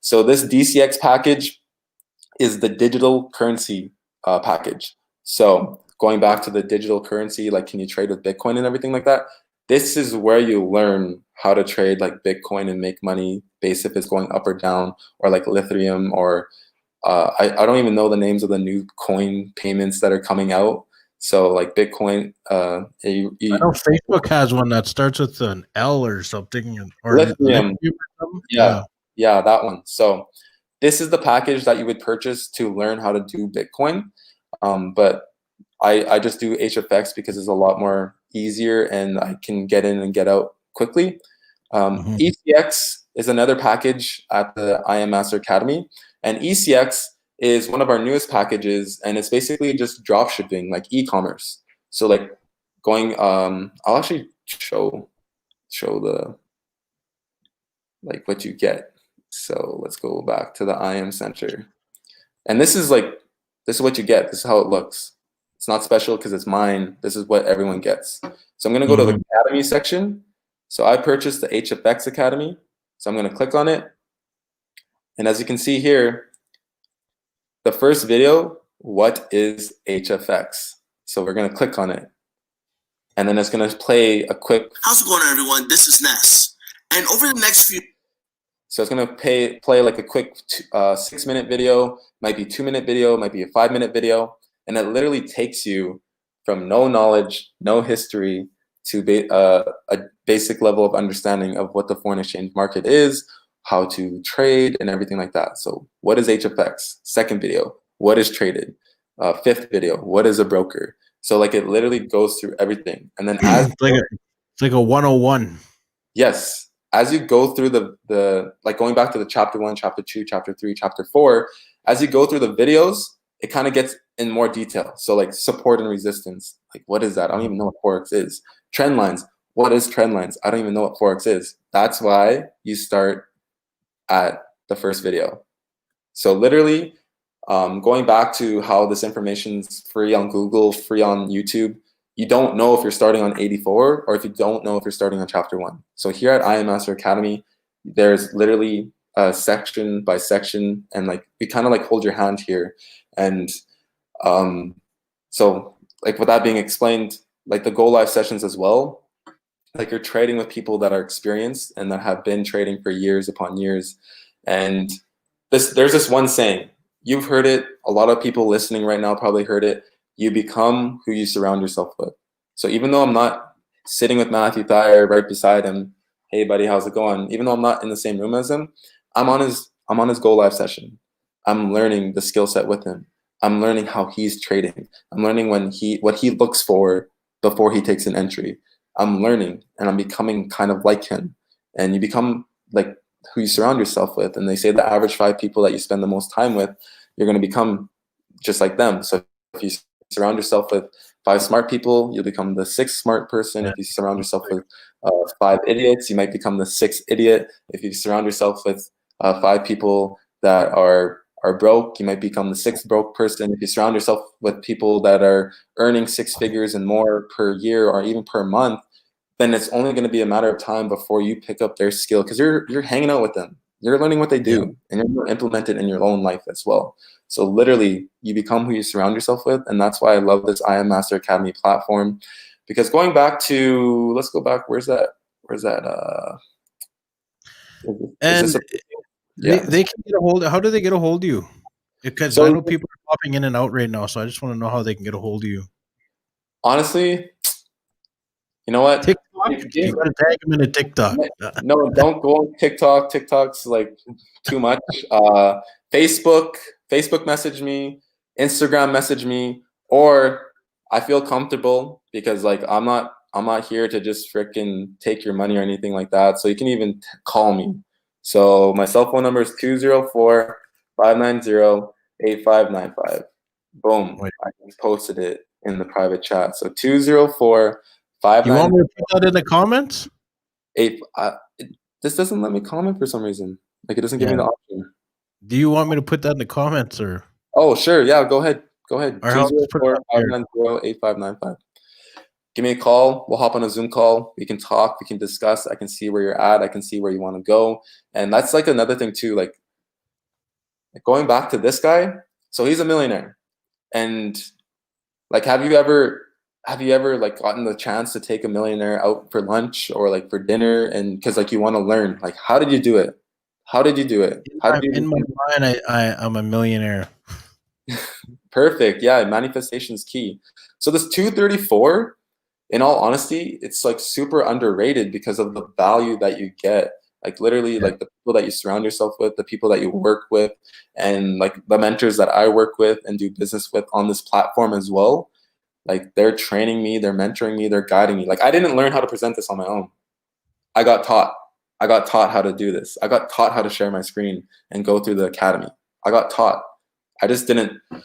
So this DCX package is the digital currency package. So going back to the digital currency, like, can you trade with Bitcoin and everything like that? This is where you learn how to trade like Bitcoin and make money based if it's going up or down, or like Lithium, or I don't even know the names of the new coin payments that are coming out. So like Bitcoin, I know Facebook has one that starts with an L or something, or Lithium. Yeah, that one. So this is the package that you would purchase to learn how to do Bitcoin. But I just do HFX because it's a lot more easier and I can get in and get out quickly. ECX is another package at the IM Master Academy, and ECX is one of our newest packages, and it's basically just drop shipping, like e-commerce. So like going, I'll actually show the like what you get. So let's go back to the IM Center, and this is what you get. This is how it looks. It's not special because it's mine. This is what everyone gets. So I'm going to go to the Academy section. So I purchased the HFX Academy. So I'm going to click on it. And as you can see here, the first video, what is HFX? So we're going to click on it. And then it's going to play a quick. How's it going, everyone? This is Ness. And over the next few. So it's going to play like a quick 6-minute video, might be 2-minute video, might be a 5-minute video. And it literally takes you from no knowledge, no history, to a basic level of understanding of what the foreign exchange market is, how to trade, and everything like that. So what is HFX? Second video, what is traded? Fifth video, what is a broker? So like, it literally goes through everything. And then as it's like a 101. Yes. as you go through the like going back to the chapter 1, chapter 2, chapter 3, chapter 4, as you go through the videos, it kind of gets in more detail. So like support and resistance, like what is that? I don't even know what Forex is. Trend lines, what is trend lines? I don't even know what Forex is. That's why you start at the first video. So literally, going back to how this information's free on Google, free on YouTube, you don't know if you're starting on 84 or if you don't know if you're starting on chapter 1. So here at I Am Master Academy, there's literally section by section, and like we kind of like hold your hand here. And so like with that being explained, like the Go Live sessions as well, like you're trading with people that are experienced and that have been trading for years upon years. And there's this one saying, you've heard it, a lot of people listening right now probably heard it, you become who you surround yourself with. So even though I'm not sitting with Matthew Thayer right beside him, hey buddy, how's it going? Even though I'm not in the same room as him, I'm on his Go Live session. I'm learning the skill set with him. I'm learning how he's trading. I'm learning what he looks for before he takes an entry. I'm learning and I'm becoming kind of like him. And you become like who you surround yourself with. And they say the average 5 people that you spend the most time with, you're going to become just like them. So if you surround yourself with 5 smart people, you'll become the 6th smart person. If you surround yourself with 5 idiots, you might become the 6th idiot. If you surround yourself with 5 people that are broke, you might become the 6th broke person. If you surround yourself with people that are earning 6 figures and more per year or even per month, then it's only going to be a matter of time before you pick up their skill, because you're hanging out with them. You're learning what they do, and you're going to implement it in your own life as well. So literally, you become who you surround yourself with, and that's why I love this I Am Master Academy platform. Because going back to, let's go back. Where's that? And they can get a hold. How do they get a hold of you? Because I know people are popping in and out right now, so I just want to know how they can get a hold of you. Honestly, you know what? TikTok? You gotta tag them in a TikTok. No, don't go on TikTok. TikTok's like too much. Facebook message me, Instagram message me, or I feel comfortable because like I'm not here to just freaking take your money or anything like that. So you can even call me. So my cell phone number is 204-590-8595. Boom. I just posted it in the private chat. So 204-590. You want me to put that in the comments? This doesn't let me comment for some reason. Like it doesn't give me the option. Do you want me to put that in the comments or? Oh, sure. Yeah, go ahead. 204-590-8595. Give me a call. We'll hop on a Zoom call. We can talk. We can discuss. I can see where you're at. I can see where you want to go. And that's like another thing too. Like going back to this guy. So he's a millionaire. And like, have you ever like gotten the chance to take a millionaire out for lunch or like for dinner? And because like you want to learn, like, how did you do it? In my mind, I'm a millionaire. Perfect. Yeah, manifestation is key. So this 234, in all honesty, it's like super underrated because of the value that you get. Like literally, like the people that you surround yourself with, the people that you work with, and like the mentors that I work with and do business with on this platform as well. Like they're training me, they're mentoring me, they're guiding me. Like I didn't learn how to present this on my own. I got taught how to do this. I got taught how to share my screen and go through the academy. I got taught. I just didn't, I'm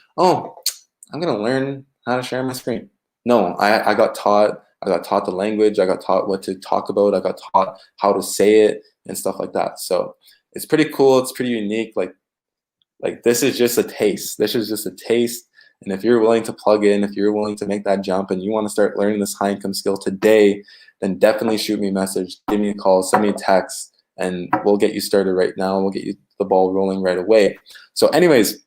going to learn how to share my screen. No, I got taught. I got taught the language. I got taught what to talk about. I got taught how to say it and stuff like that. So it's pretty cool. It's pretty unique. Like this is just a taste. This is just a taste. And if you're willing to plug in, if you're willing to make that jump and you want to start learning this high income skill today, then definitely shoot me a message, give me a call, send me a text, and we'll get you started right now. We'll get you the ball rolling right away. So anyways,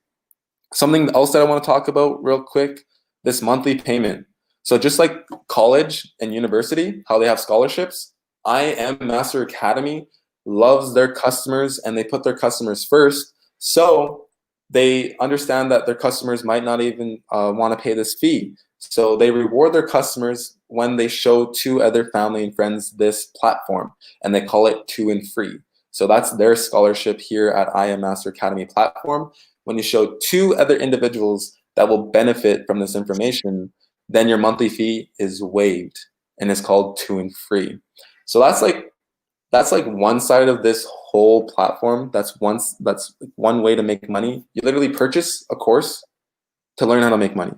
something else that I want to talk about real quick, this monthly payment. So just like college and university, how they have scholarships, I Am Master Academy loves their customers and they put their customers first. So they understand that their customers might not even want to pay this fee. So they reward their customers when they show 2 other family and friends this platform, and they call it 2 and Free. So that's their scholarship here at I Am Master Academy platform. When you show 2 other individuals that will benefit from this information, then your monthly fee is waived and it's called 2 and Free. So that's that's like one side of this whole platform. That's one way to make money. You literally purchase a course to learn how to make money.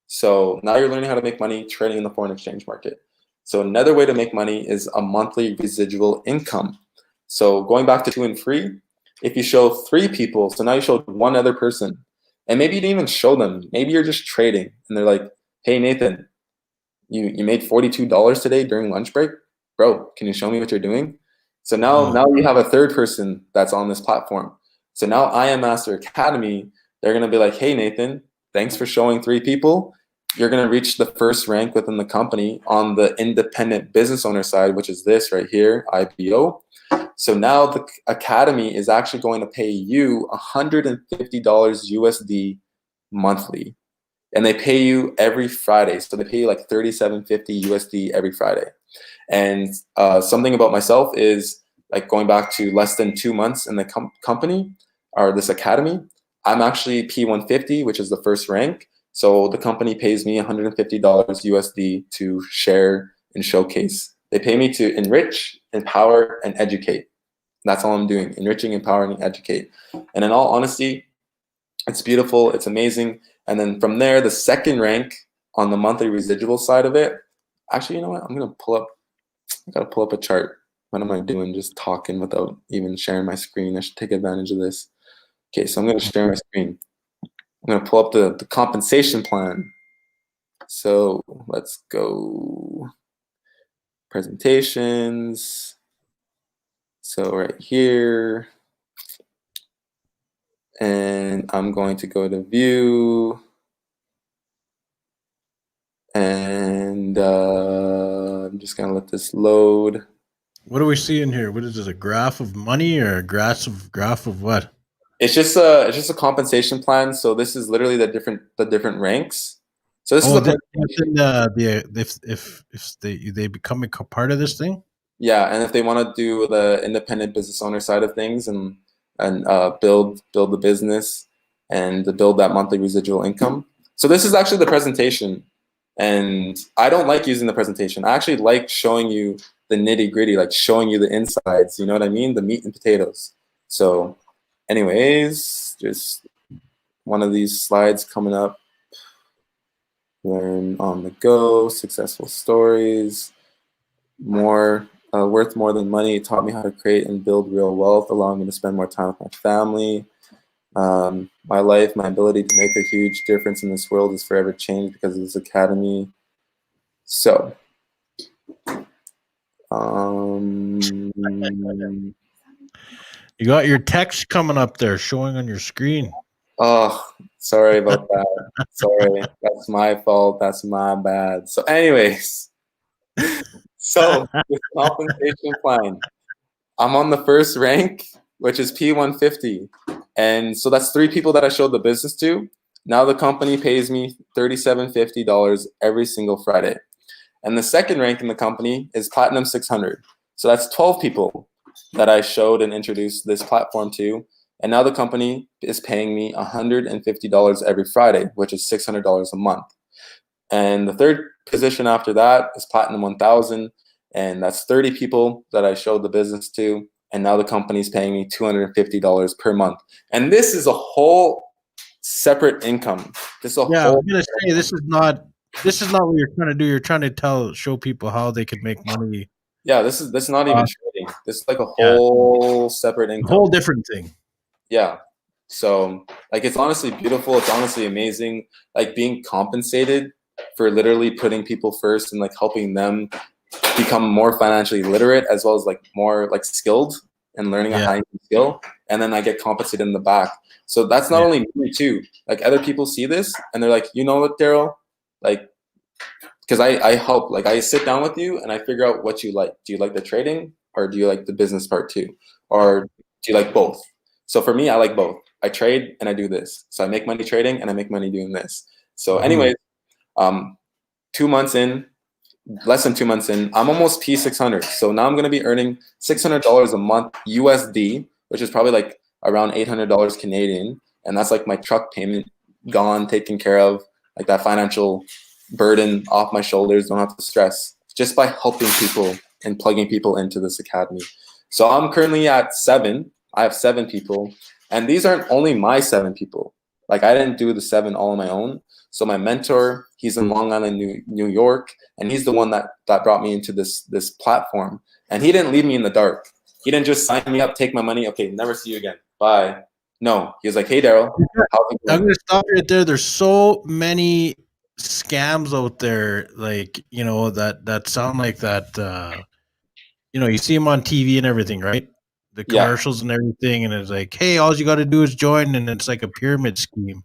So now you're learning how to make money trading in the foreign exchange market. So another way to make money is a monthly residual income. So going back to 2 and free, if you show 3 people, so now you showed one other person, and maybe you didn't even show them. Maybe you're just trading, and they're like, "Hey Nathan, you made $42 today during lunch break, bro. Can you show me what you're doing?" So now you have a third person that's on this platform. So now I Am Master Academy, they're gonna be like, "Hey Nathan, thanks for showing 3 people. You're gonna reach the first rank within the company on the independent business owner side, which is this right here, IBO." So now the academy is actually going to pay you $150 USD monthly, and they pay you every Friday. So they pay you like $37.50 USD every Friday. And something about myself is like going back to less than 2 months in the company or this academy, I'm actually P150, which is the first rank. So the company pays me $150 USD to share and showcase. They pay me to enrich, empower, and educate. That's all I'm doing, enriching, empowering, and educate. And in all honesty, it's beautiful, it's amazing. And then from there, the second rank on the monthly residual side of it, actually, you know what? I gotta pull up a chart. What am I doing? Just talking without even sharing my screen. I should take advantage of this. Okay, so I'm gonna share my screen. I'm gonna pull up the compensation plan. So let's go presentations. So right here, and I'm going to go to view, and I'm just gonna let this load. What do we see in here? What is this? A graph of money or a graph of what? It's just a compensation plan. So this is literally the different ranks. So this is if they become a part of this thing. Yeah, and if they want to do the independent business owner side of things and build the business and build that monthly residual income. So this is actually the presentation, and I don't like using the presentation. I actually like showing you the nitty gritty, like showing you the insides. You know what I mean? The meat and potatoes. So, anyways, just one of these slides coming up. Learn on the go, successful stories, more. Worth more than money. It taught me how to create and build real wealth, allowing me to spend more time with my family. My life, my ability to make a huge difference in this world is forever changed because of this academy. So, you got your text coming up there, showing on your screen. Oh, sorry about that. Sorry, that's my fault. That's my bad. So, anyways. So this compensation plan, I'm on the first rank, which is P150. And so that's 3 people that I showed the business to. Now the company pays me $37.50 every single Friday. And the second rank in the company is Platinum 600. So that's 12 people that I showed and introduced this platform to. And now the company is paying me $150 every Friday, which is $600 a month. And the third position after that is Platinum 1000, and that's 30 people that I showed the business to, and now the company's paying me $250 per month. And this is a whole separate income. I'm gonna say this is not what you're trying to do. You're trying to show people how they could make money. Yeah, this is not even trading. This is like a whole separate income. A whole different thing. Yeah. So like it's honestly beautiful. It's honestly amazing. Like being compensated for literally putting people first and like helping them become more financially literate as well as like more like skilled and learning a high skill, and then I get compensated in the back. So that's not only me too. Like other people see this and they're like, you know what, Darrell? Like, because I help. Like I sit down with you and I figure out what you like. Do you like the trading or do you like the business part too, or do you like both? So for me, I like both. I trade and I do this. So I make money trading and I make money doing this. So anyways. 2 months in, less than 2 months in, I'm almost P600. So now I'm going to be earning $600 a month USD, which is probably like around $800 Canadian. And that's like my truck payment gone, taken care of, like that financial burden off my shoulders. Don't have to stress just by helping people and plugging people into this academy. So I'm currently at 7. I have 7 people, and these aren't only my 7 people. Like, I didn't do the 7 all on my own. So my mentor, he's in Long Island, New York, and he's the one that brought me into this platform. And he didn't leave me in the dark. He didn't just sign me up, take my money, okay, never see you again, bye. No, he was like, hey, Darrell. I'm going to stop right there. There's so many scams out there, like, you know, that sound like that. You know, you see them on TV and everything, right? The commercials and everything, and it's like, hey, all you got to do is join, and it's like a pyramid scheme.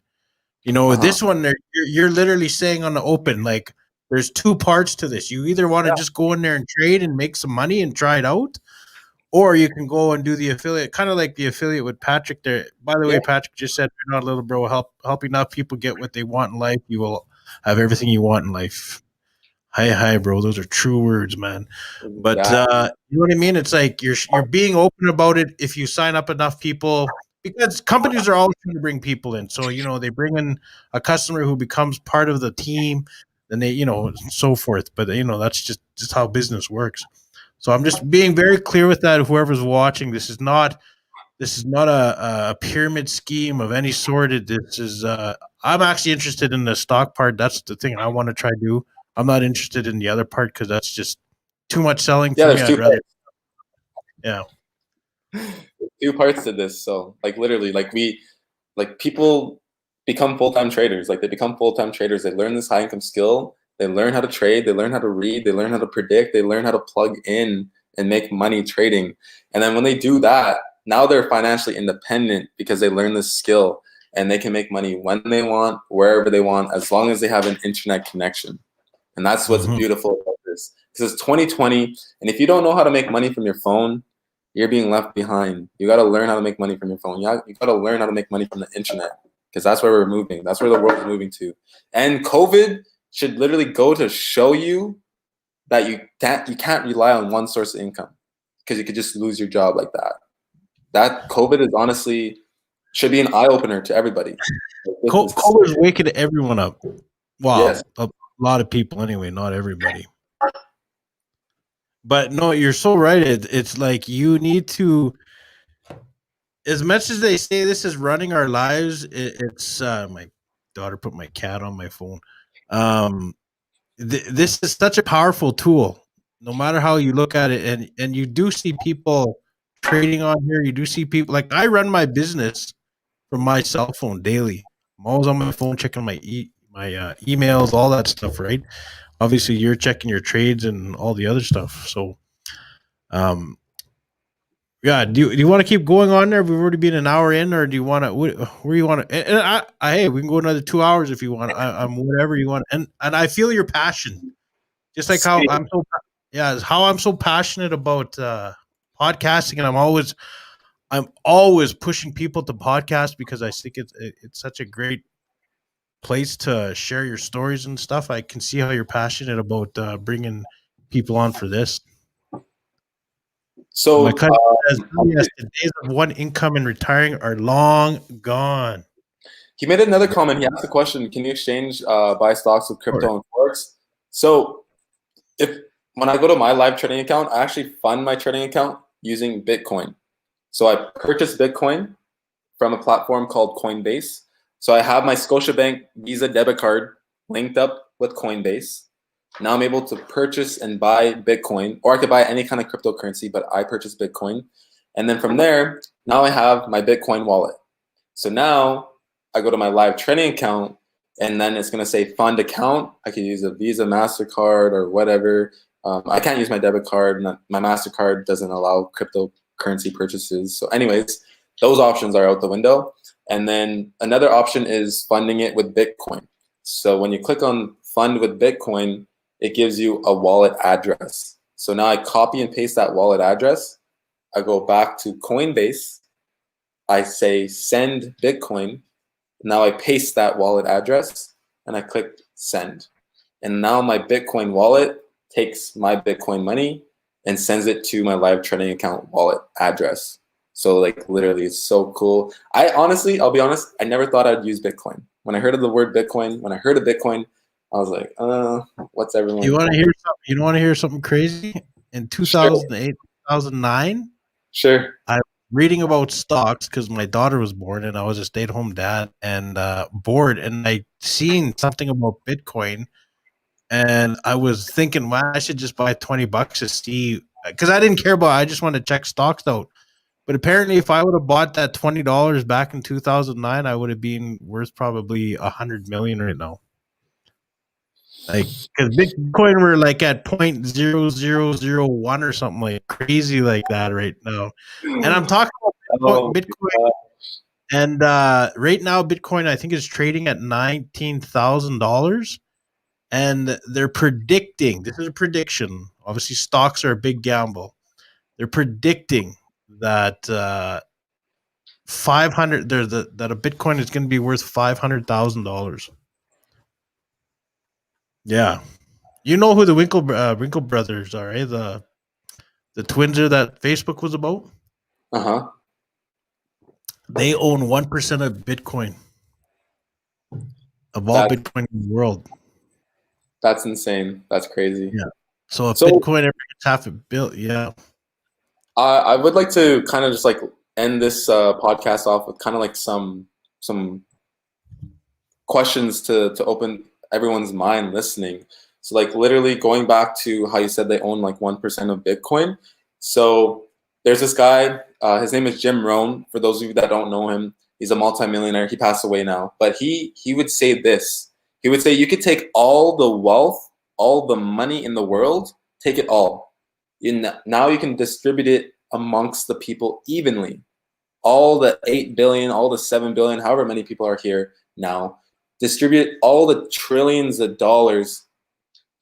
You know, with this one, you're literally saying on the open, like, there's 2 parts to this. You either want to just go in there and trade and make some money and try it out, or you can go and do the affiliate, kind of like the affiliate with Patrick there. By the way, Patrick just said, "You're not a little bro. Help enough people get what they want in life. You will have everything you want in life." Hi, bro. Those are true words, man. But you know what I mean? It's like you're being open about it if you sign up enough people, because companies are always trying to bring people in. So, you know, they bring in a customer who becomes part of the team, and they, you know, so forth. But, you know, that's just how business works. So I'm just being very clear with that. Whoever's watching, this is not a pyramid scheme of any sort. This is I'm actually interested in the stock part. That's the thing I want to try to do. I'm not interested in the other part because that's just too much selling for me. I'd rather, There's 2 parts to this. So, like, literally, like people become full-time traders. Like, they become full-time traders. They learn this high income skill. They learn how to trade. They learn how to read. They learn how to predict. They learn how to plug in and make money trading. And then when they do that, now they're financially independent because they learn this skill, and they can make money when they want, wherever they want, as long as they have an internet connection. And that's what's beautiful about this. Because it's 2020, and if you don't know how to make money from your phone, you're being left behind. You got to learn how to make money from your phone. You got to learn how to make money from the internet, because that's where we're moving. That's where the world is moving to. And COVID should literally go to show you that you can't rely on one source of income, because you could just lose your job like that. That COVID is honestly should be an eye opener to everybody. COVID is waking everyone up. Wow. Yes. A lot of people anyway, not everybody. But no, you're so right. It's like you need to, as much as they say this is running our lives, it's my daughter put my cat on my phone. This is such a powerful tool, no matter how you look at it. And you do see people trading on here. You do see people, like, I run my business from my cell phone daily. I'm always on my phone checking my emails, all that stuff, right? Obviously, you're checking your trades and all the other stuff. So, yeah. Do you want to keep going on there? We've already been an hour in, or do you want to? Where you want to? And hey, we can go another 2 hours if you want. I'm whatever you want. And I feel your passion, just like how I'm so passionate about podcasting, and I'm always pushing people to podcast because I think it's such a great place to share your stories and stuff. I can see how you're passionate about bringing people on for this. So my cousin says, yes, the days of one income and retiring are long gone. He made another comment. He asked the question, can you exchange buy stocks with crypto and Forex? So when I go to my live trading account, I actually fund my trading account using Bitcoin. So I purchased Bitcoin from a platform called Coinbase. So I have my Scotiabank Visa debit card linked up with Coinbase. Now I'm able to purchase and buy Bitcoin, or I could buy any kind of cryptocurrency, but I purchased Bitcoin. And then from there, now I have my Bitcoin wallet. So now I go to my live trading account, and then it's going to say fund account. I can use a Visa, MasterCard, or whatever. I can't use my debit card. My MasterCard doesn't allow cryptocurrency purchases. So anyways, those options are out the window. And then another option is funding it with Bitcoin. So when you click on fund with Bitcoin, it gives you a wallet address. So now I copy and paste that wallet address. I go back to Coinbase. I say send Bitcoin. Now I paste that wallet address and I click send. And now my Bitcoin wallet takes my Bitcoin money and sends it to my live trading account wallet address. So like literally it's so cool. I'll be honest, I never thought I'd use Bitcoin. When I heard of the word Bitcoin, when I heard of Bitcoin, I was like, what's everyone? You want to hear something? You don't want to hear something crazy? in 2008, 2009. Sure. Reading about stocks because my daughter was born and I was a stay-at-home dad and bored, and I seen something about Bitcoin, and I was thinking, well, I should just buy $20 to see, because I didn't care about it. I just wanted to check stocks out. But apparently, if I would have bought that $20 back in 2009, I would have been worth probably $100 million right now. Like, because Bitcoin were like at 0.0001 or something like crazy like that right now. And I'm talking about Bitcoin. And right now, Bitcoin, I think, is trading at $19,000. And they're predicting, this is a prediction. Obviously, stocks are a big gamble. They're predicting that 500, that a Bitcoin is going to be worth $500,000. Yeah. You know who the Winkle brothers are, eh? The twins are that Facebook was about? Uh-huh. They own 1% of Bitcoin. Of all Bitcoin in the world. That's insane. That's crazy. Yeah. So if Bitcoin ever gets half a bill, yeah. I would like to kind of just like end this podcast off with kind of like some questions to open everyone's mind listening. So like literally going back to how you said they own like 1% of Bitcoin. So there's this guy, his name is Jim Rohn. For those of you that don't know him, he's a multimillionaire. He passed away now, but he would say this. He would say, you could take all the wealth, all the money in the world, take it all. Now you can distribute it amongst the people evenly. All the 8 billion, all the 7 billion, however many people are here now, distribute all the trillions of dollars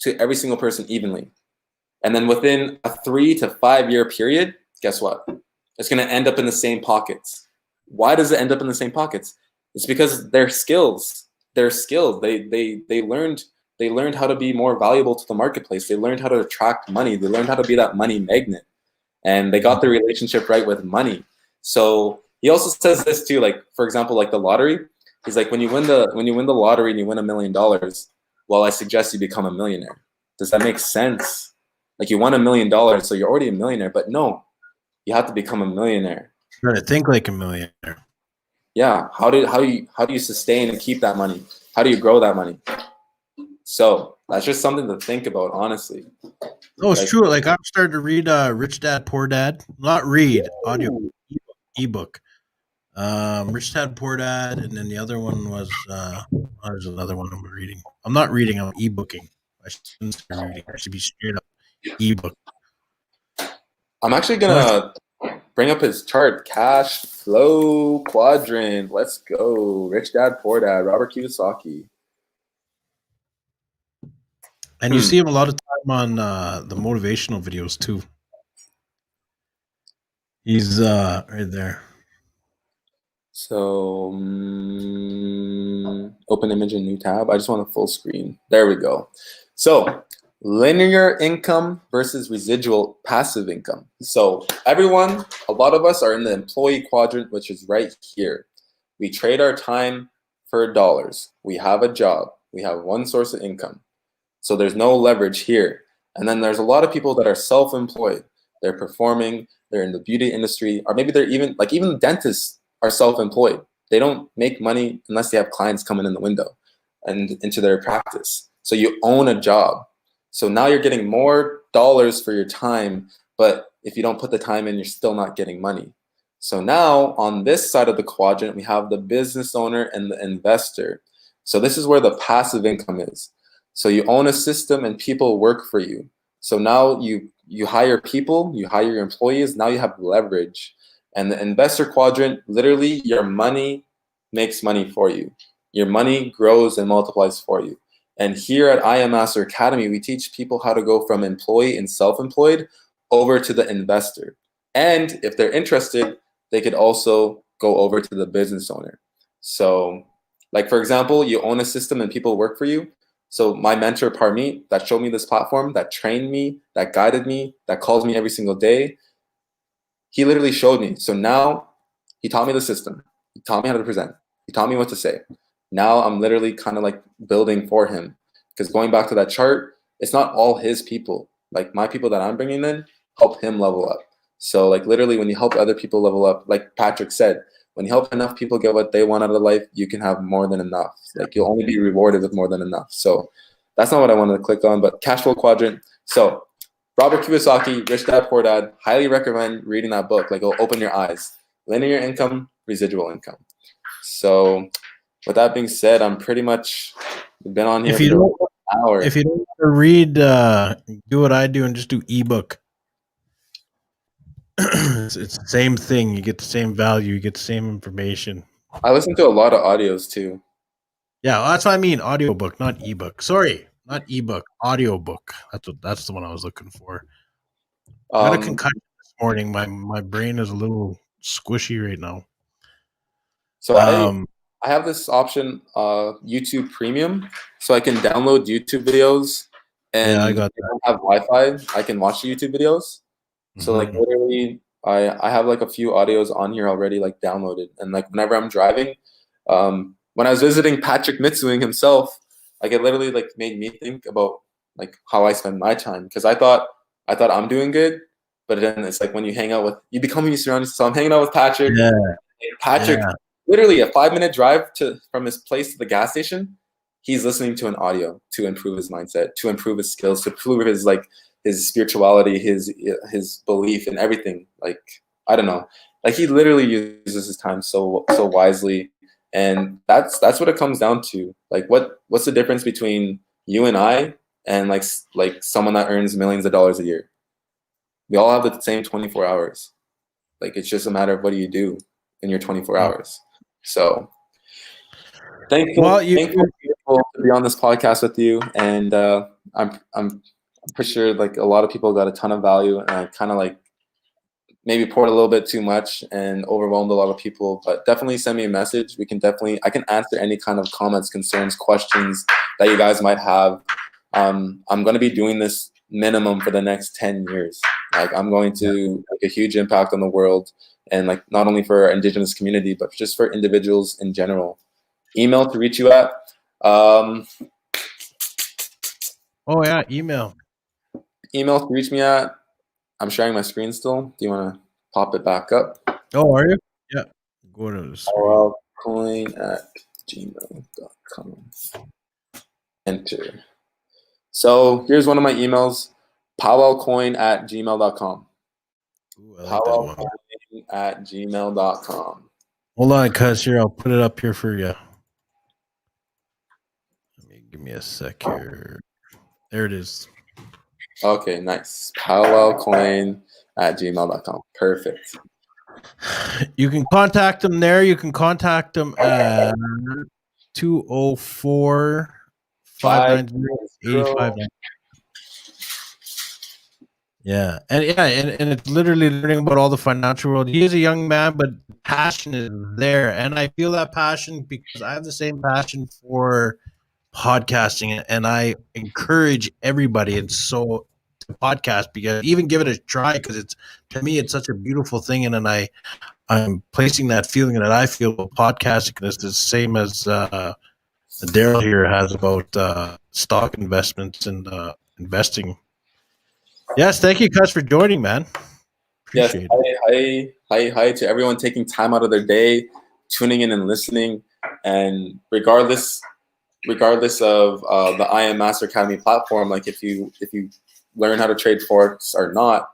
to every single person evenly. And then within a 3 to 5 year period, guess what? It's going to end up in the same pockets. Why does it end up in the same pockets? It's because they're skills. They're skilled. They learned how to be more valuable to the marketplace. They learned how to attract money. They learned how to be that money magnet. And they got the relationship right with money. So he also says this too, like, for example, like the lottery. He's like, when you win the lottery and you win $1 million, well, I suggest you become a millionaire. Does that make sense? Like, you won $1 million, so you're already a millionaire. But no, you have to become a millionaire. You gotta think like a millionaire. Yeah. How do you sustain and keep that money? How do you grow that money? So that's just something to think about, honestly. Oh, it's true. Like, I'm starting to read Rich Dad Poor Dad. Not read, audio, ebook. Rich Dad Poor Dad, and then the other one was there's another one I'm reading. I'm not reading, I'm ebooking. I shouldn't start reading. I should be straight up ebook. I'm actually gonna bring up his chart. Cash flow quadrant. Let's go. Rich Dad Poor Dad, Robert Kiyosaki. And you see him a lot of time on the motivational videos too. He's right there. So open image in new tab. I just want a full screen. There we go. So linear income versus residual passive income. So everyone, a lot of us are in the employee quadrant, which is right here. We trade our time for dollars. We have a job. We have one source of income. So there's no leverage here. And then there's a lot of people that are self-employed. They're performing, they're in the beauty industry, or maybe they're even dentists are self-employed. They don't make money unless they have clients coming in the window and into their practice. So you own a job. So now you're getting more dollars for your time, but if you don't put the time in, you're still not getting money. So now on this side of the quadrant, we have the business owner and the investor. So this is where the passive income is. So you own a system and people work for you. So now you hire people, you hire your employees, now you have leverage. And the investor quadrant, literally your money makes money for you. Your money grows and multiplies for you. And here at I Am Master Academy, we teach people how to go from employee and self-employed over to the investor. And if they're interested, they could also go over to the business owner. So like, for example, you own a system and people work for you. So my mentor, Parmeet, that showed me this platform, that trained me, that guided me, that calls me every single day, he literally showed me. So now he taught me the system. He taught me how to present. He taught me what to say. Now I'm literally kind of like building for him. Because going back to that chart, it's not all his people. like my people that I'm bringing in, help him level up. So like literally when you help other people level up, like Patrick said, when you help enough people get what they want out of life, you can have more than enough. Like you'll only be rewarded with more than enough. So that's not what I wanted to click on, but cash flow quadrant. So Robert Kiyosaki, Rich Dad Poor Dad, highly recommend reading that book. Like it'll open your eyes. Linear income, residual income. So with that being said, I'm pretty much been on here for an hour. If you don't want to read, do what I do and just do ebook. It's the same thing. You get the same value. You get the same information. I listen to a lot of audios too. Yeah, well, that's what I mean. Audiobook, not ebook. Sorry, not ebook. Audiobook. That's the one I was looking for. I got a concussion this morning. My brain is a little squishy right now. So I have this option, YouTube Premium, so I can download YouTube videos, and I got if I don't have Wi-Fi, I can watch the YouTube videos. So like literally, I have like a few audios on here already, like downloaded, and like whenever I'm driving, when I was visiting Patrick Mitsuing himself, like it literally like made me think about like how I spend my time, because I thought I'm doing good, but then it's like when you hang out with, you become your surroundings. So I'm hanging out with Patrick. Yeah. And Patrick, literally a 5-minute drive from his place to the gas station, he's listening to an audio to improve his mindset, to improve his skills, to improve his like his spirituality, his belief and everything. Like I don't know, like he literally uses his time so wisely, and that's what it comes down to. Like what's the difference between you and I and like someone that earns millions of dollars a year? We all have the same 24 hours. Like it's just a matter of what do you do in your 24 hours. So thankful to be on this podcast with you, and I'm pretty sure like a lot of people got a ton of value, and I kind of like maybe poured a little bit too much and overwhelmed a lot of people. But definitely send me a message. I can answer any kind of comments, concerns, questions that you guys might have. I'm going to be doing this minimum for the next 10 years. Like I'm going to make a huge impact on the world, and like not only for our Indigenous community, but just for individuals in general. Email to reach you at. Email. Email to reach me at. I'm sharing my screen still. Do you want to pop it back up? Oh, are you? Yeah. Go to the screen. powwowcoin@gmail.com. Enter. So here's one of my emails. powwowcoin@gmail.com. powwowcoin@gmail.com. Hold on, cuz here, I'll put it up here for you. Give me a sec here. There it is. Okay, nice. powwowcoin@gmail.com. Perfect. You can contact them there. You can contact them at 204-590-8590. Yeah, and it's literally learning about all the financial world. He is a young man, but passion is there, and I feel that passion because I have the same passion for podcasting, and I encourage everybody to podcast, because even give it a try, because to me it's such a beautiful thing, and then I'm placing that feeling that I feel about podcasting, and it's the same as Darrell here has about stock investments and investing. Yes, thank you, Cuz, for joining, man. Appreciate it. Hi to everyone taking time out of their day, tuning in and listening. And regardless of the I Am Master Academy platform, like if you learn how to trade Forex or not,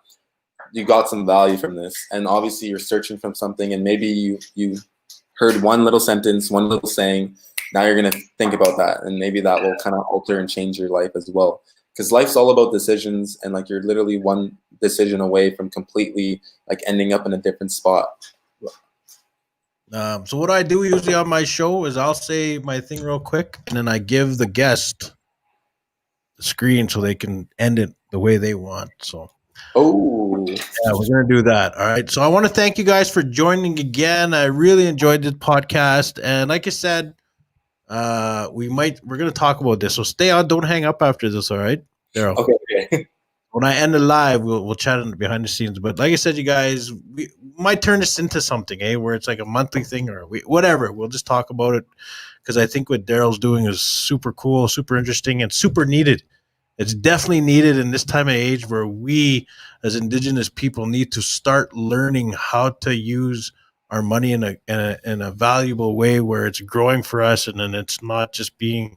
you got some value from this. And obviously you're searching from something, and maybe you heard one little sentence, one little saying. Now you're going to think about that, and maybe that will kind of alter and change your life as well. Because life's all about decisions, and like you're literally one decision away from completely like ending up in a different spot. So what I do usually on my show is I'll say my thing real quick, and then I give the guest the screen so they can end it the way they want. So yeah, we're gonna do that. All right. So I want to thank you guys for joining again. I really enjoyed this podcast, and like I said, we're gonna talk about this. So stay on, don't hang up after this. All right, Darrell. Okay. When I end the live, we'll chat in behind the scenes. But like I said, you guys, we might turn this into something, where it's like a monthly thing, or whatever. We'll just talk about it, because I think what Darrell's doing is super cool, super interesting, and super needed. it's definitely needed in this time of age where we as Indigenous people need to start learning how to use our money in a valuable way where it's growing for us, and then it's not just being,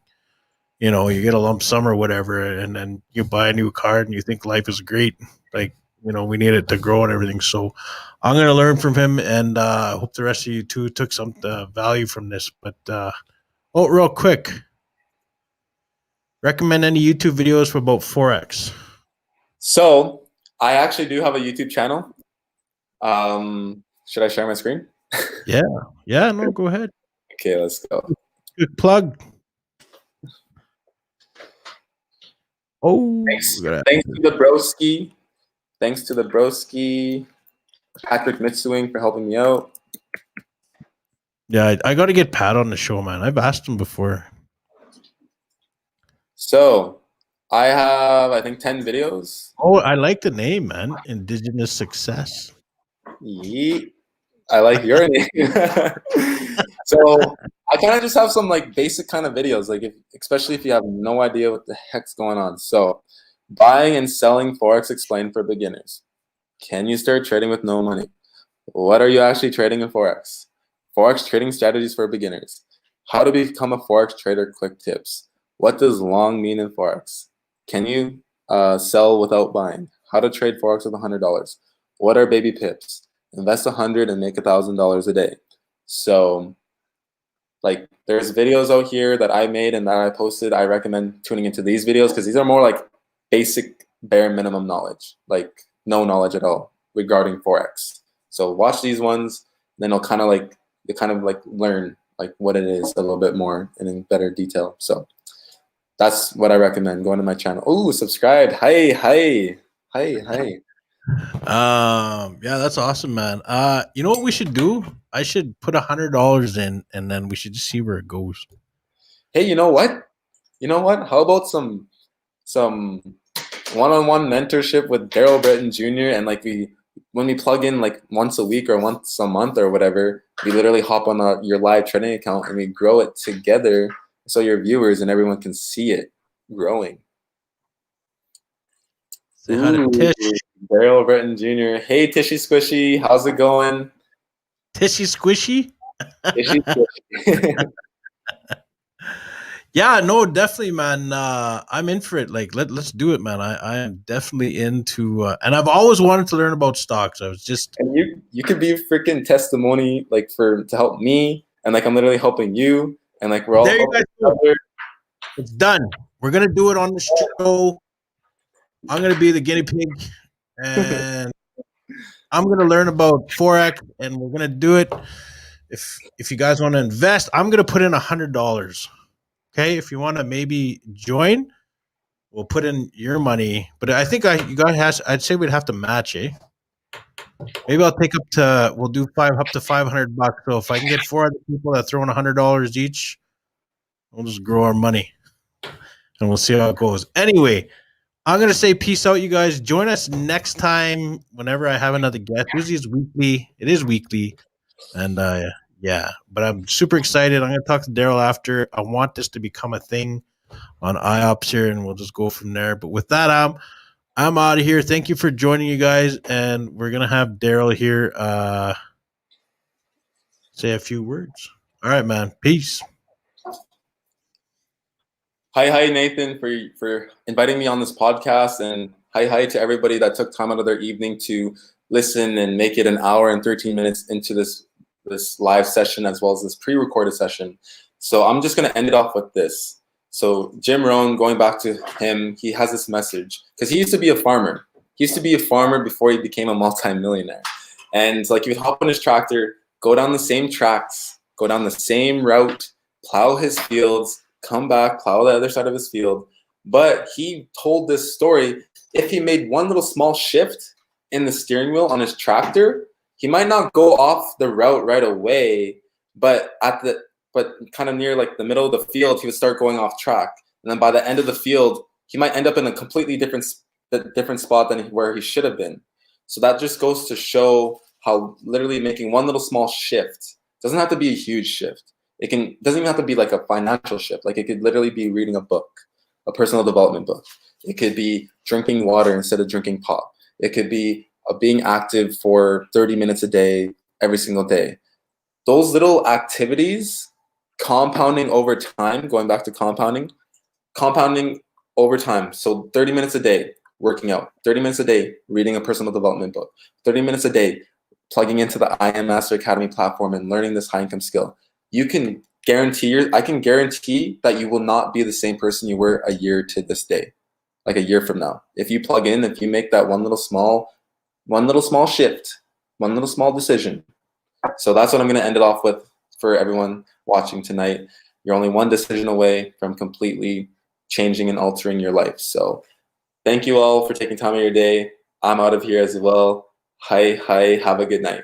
you get a lump sum or whatever, and then you buy a new car and you think life is great. Like, we need it to grow and everything. So I'm going to learn from him, and I hope the rest of you too took some value from this. But real quick, recommend any YouTube videos for about Forex. So I actually do have a YouTube channel. Should I share my screen? Yeah, no, go ahead. Okay, let's go. Good plug. Oh, Thanks to the broski. Thanks to the broski, Patrick Mitsuing, for helping me out. Yeah, I got to get Pat on the show, man. I've asked him before. So I have, I think, 10 videos. Oh, I like the name, man. Indigenous Success. Yeet. I like your name. So I kind of just have some like basic kind of videos, like especially if you have no idea what the heck's going on. So buying and selling Forex explained for beginners. Can you start trading with no money? What are you actually trading in Forex? Forex trading strategies for beginners. How to become a Forex trader, quick tips. What does long mean in Forex? Can you sell without buying? How to trade Forex with $100. What are baby pips? Invest $100 and make $1,000 a day. So like there's videos out here that I made and that I posted. I recommend tuning into these videos because these are more like basic bare minimum knowledge, like no knowledge at all regarding Forex. So watch these ones, then you kind of learn like what it is a little bit more and in better detail. So that's what I recommend. Going to my channel. Oh, subscribe. Hi. Yeah, that's awesome, man. You know what we should do? I should put $100 in, and then we should just see where it goes. Hey, you know what? How about some one-on-one mentorship with Darrell Brertton Jr. and like when we plug in like once a week or once a month or whatever, we literally hop on your live trading account and we grow it together so your viewers and everyone can see it growing. Say hi to Tish. Darrell Brertton Jr. Hey, Tishy Squishy. How's it going? Tishy Squishy? Tishy Squishy. Yeah, no, definitely, man. I'm in for it. Like, let's do it, man. I am definitely into, and I've always wanted to learn about stocks. I was just, and you could be freaking testimony, like to help me, and like I'm literally helping you, and like we're all there. You guys go. It's done. We're gonna do it on the show. I'm gonna be the guinea pig, and I'm gonna learn about Forex, and we're gonna do it. If you guys want to invest, I'm gonna put in $100. Okay, if you want to maybe join, we'll put in your money. But I think I'd say we'd have to match, eh? Maybe I'll take we'll do up to $500. So if I can get 4 other people that throw in $100 each, we'll just grow our money, and we'll see how it goes. Anyway, I'm gonna say peace out, you guys. Join us next time whenever I have another guest. Usually it's weekly. It is weekly, and yeah, but I'm super excited. I'm going to talk to Darrell after. I want this to become a thing on IOPPS here, and we'll just go from there. But with that, I'm out of here. Thank you for joining, you guys, and we're going to have Darrell here say a few words. All right, man. Peace. Hi, Nathan, for inviting me on this podcast, and hi to everybody that took time out of their evening to listen and make it an hour and 13 minutes into this live session as well as this pre-recorded session. So I'm just going to end it off with this. So Jim Rohn, going back to him, he has this message because he used to be a farmer. He used to be a farmer before he became a multimillionaire. And like he would hop on his tractor, go down the same tracks, go down the same route, plow his fields, come back, plow the other side of his field. But he told this story, if he made one little small shift in the steering wheel on his tractor, he might not go off the route right away, but kind of near like the middle of the field, he would start going off track. And then by the end of the field, he might end up in a completely different spot than where he should have been. So that just goes to show how literally making one little small shift doesn't have to be a huge shift. Doesn't even have to be like a financial shift. Like it could literally be reading a book. a personal development book. It could be drinking water instead of drinking pop. It could be being active for 30 minutes a day, every single day. Those little activities, compounding over time, going back to compounding over time. So 30 minutes a day, working out, 30 minutes a day, reading a personal development book, 30 minutes a day, plugging into the I Am Master Academy platform and learning this high income skill. I can guarantee that you will not be the same person you were a year to this day, like a year from now. If you plug in, if you make that one little small shift, one little small decision. So that's what I'm going to end it off with for everyone watching tonight. You're only one decision away from completely changing and altering your life. So thank you all for taking time of your day. I'm out of here as well. Hi, have a good night.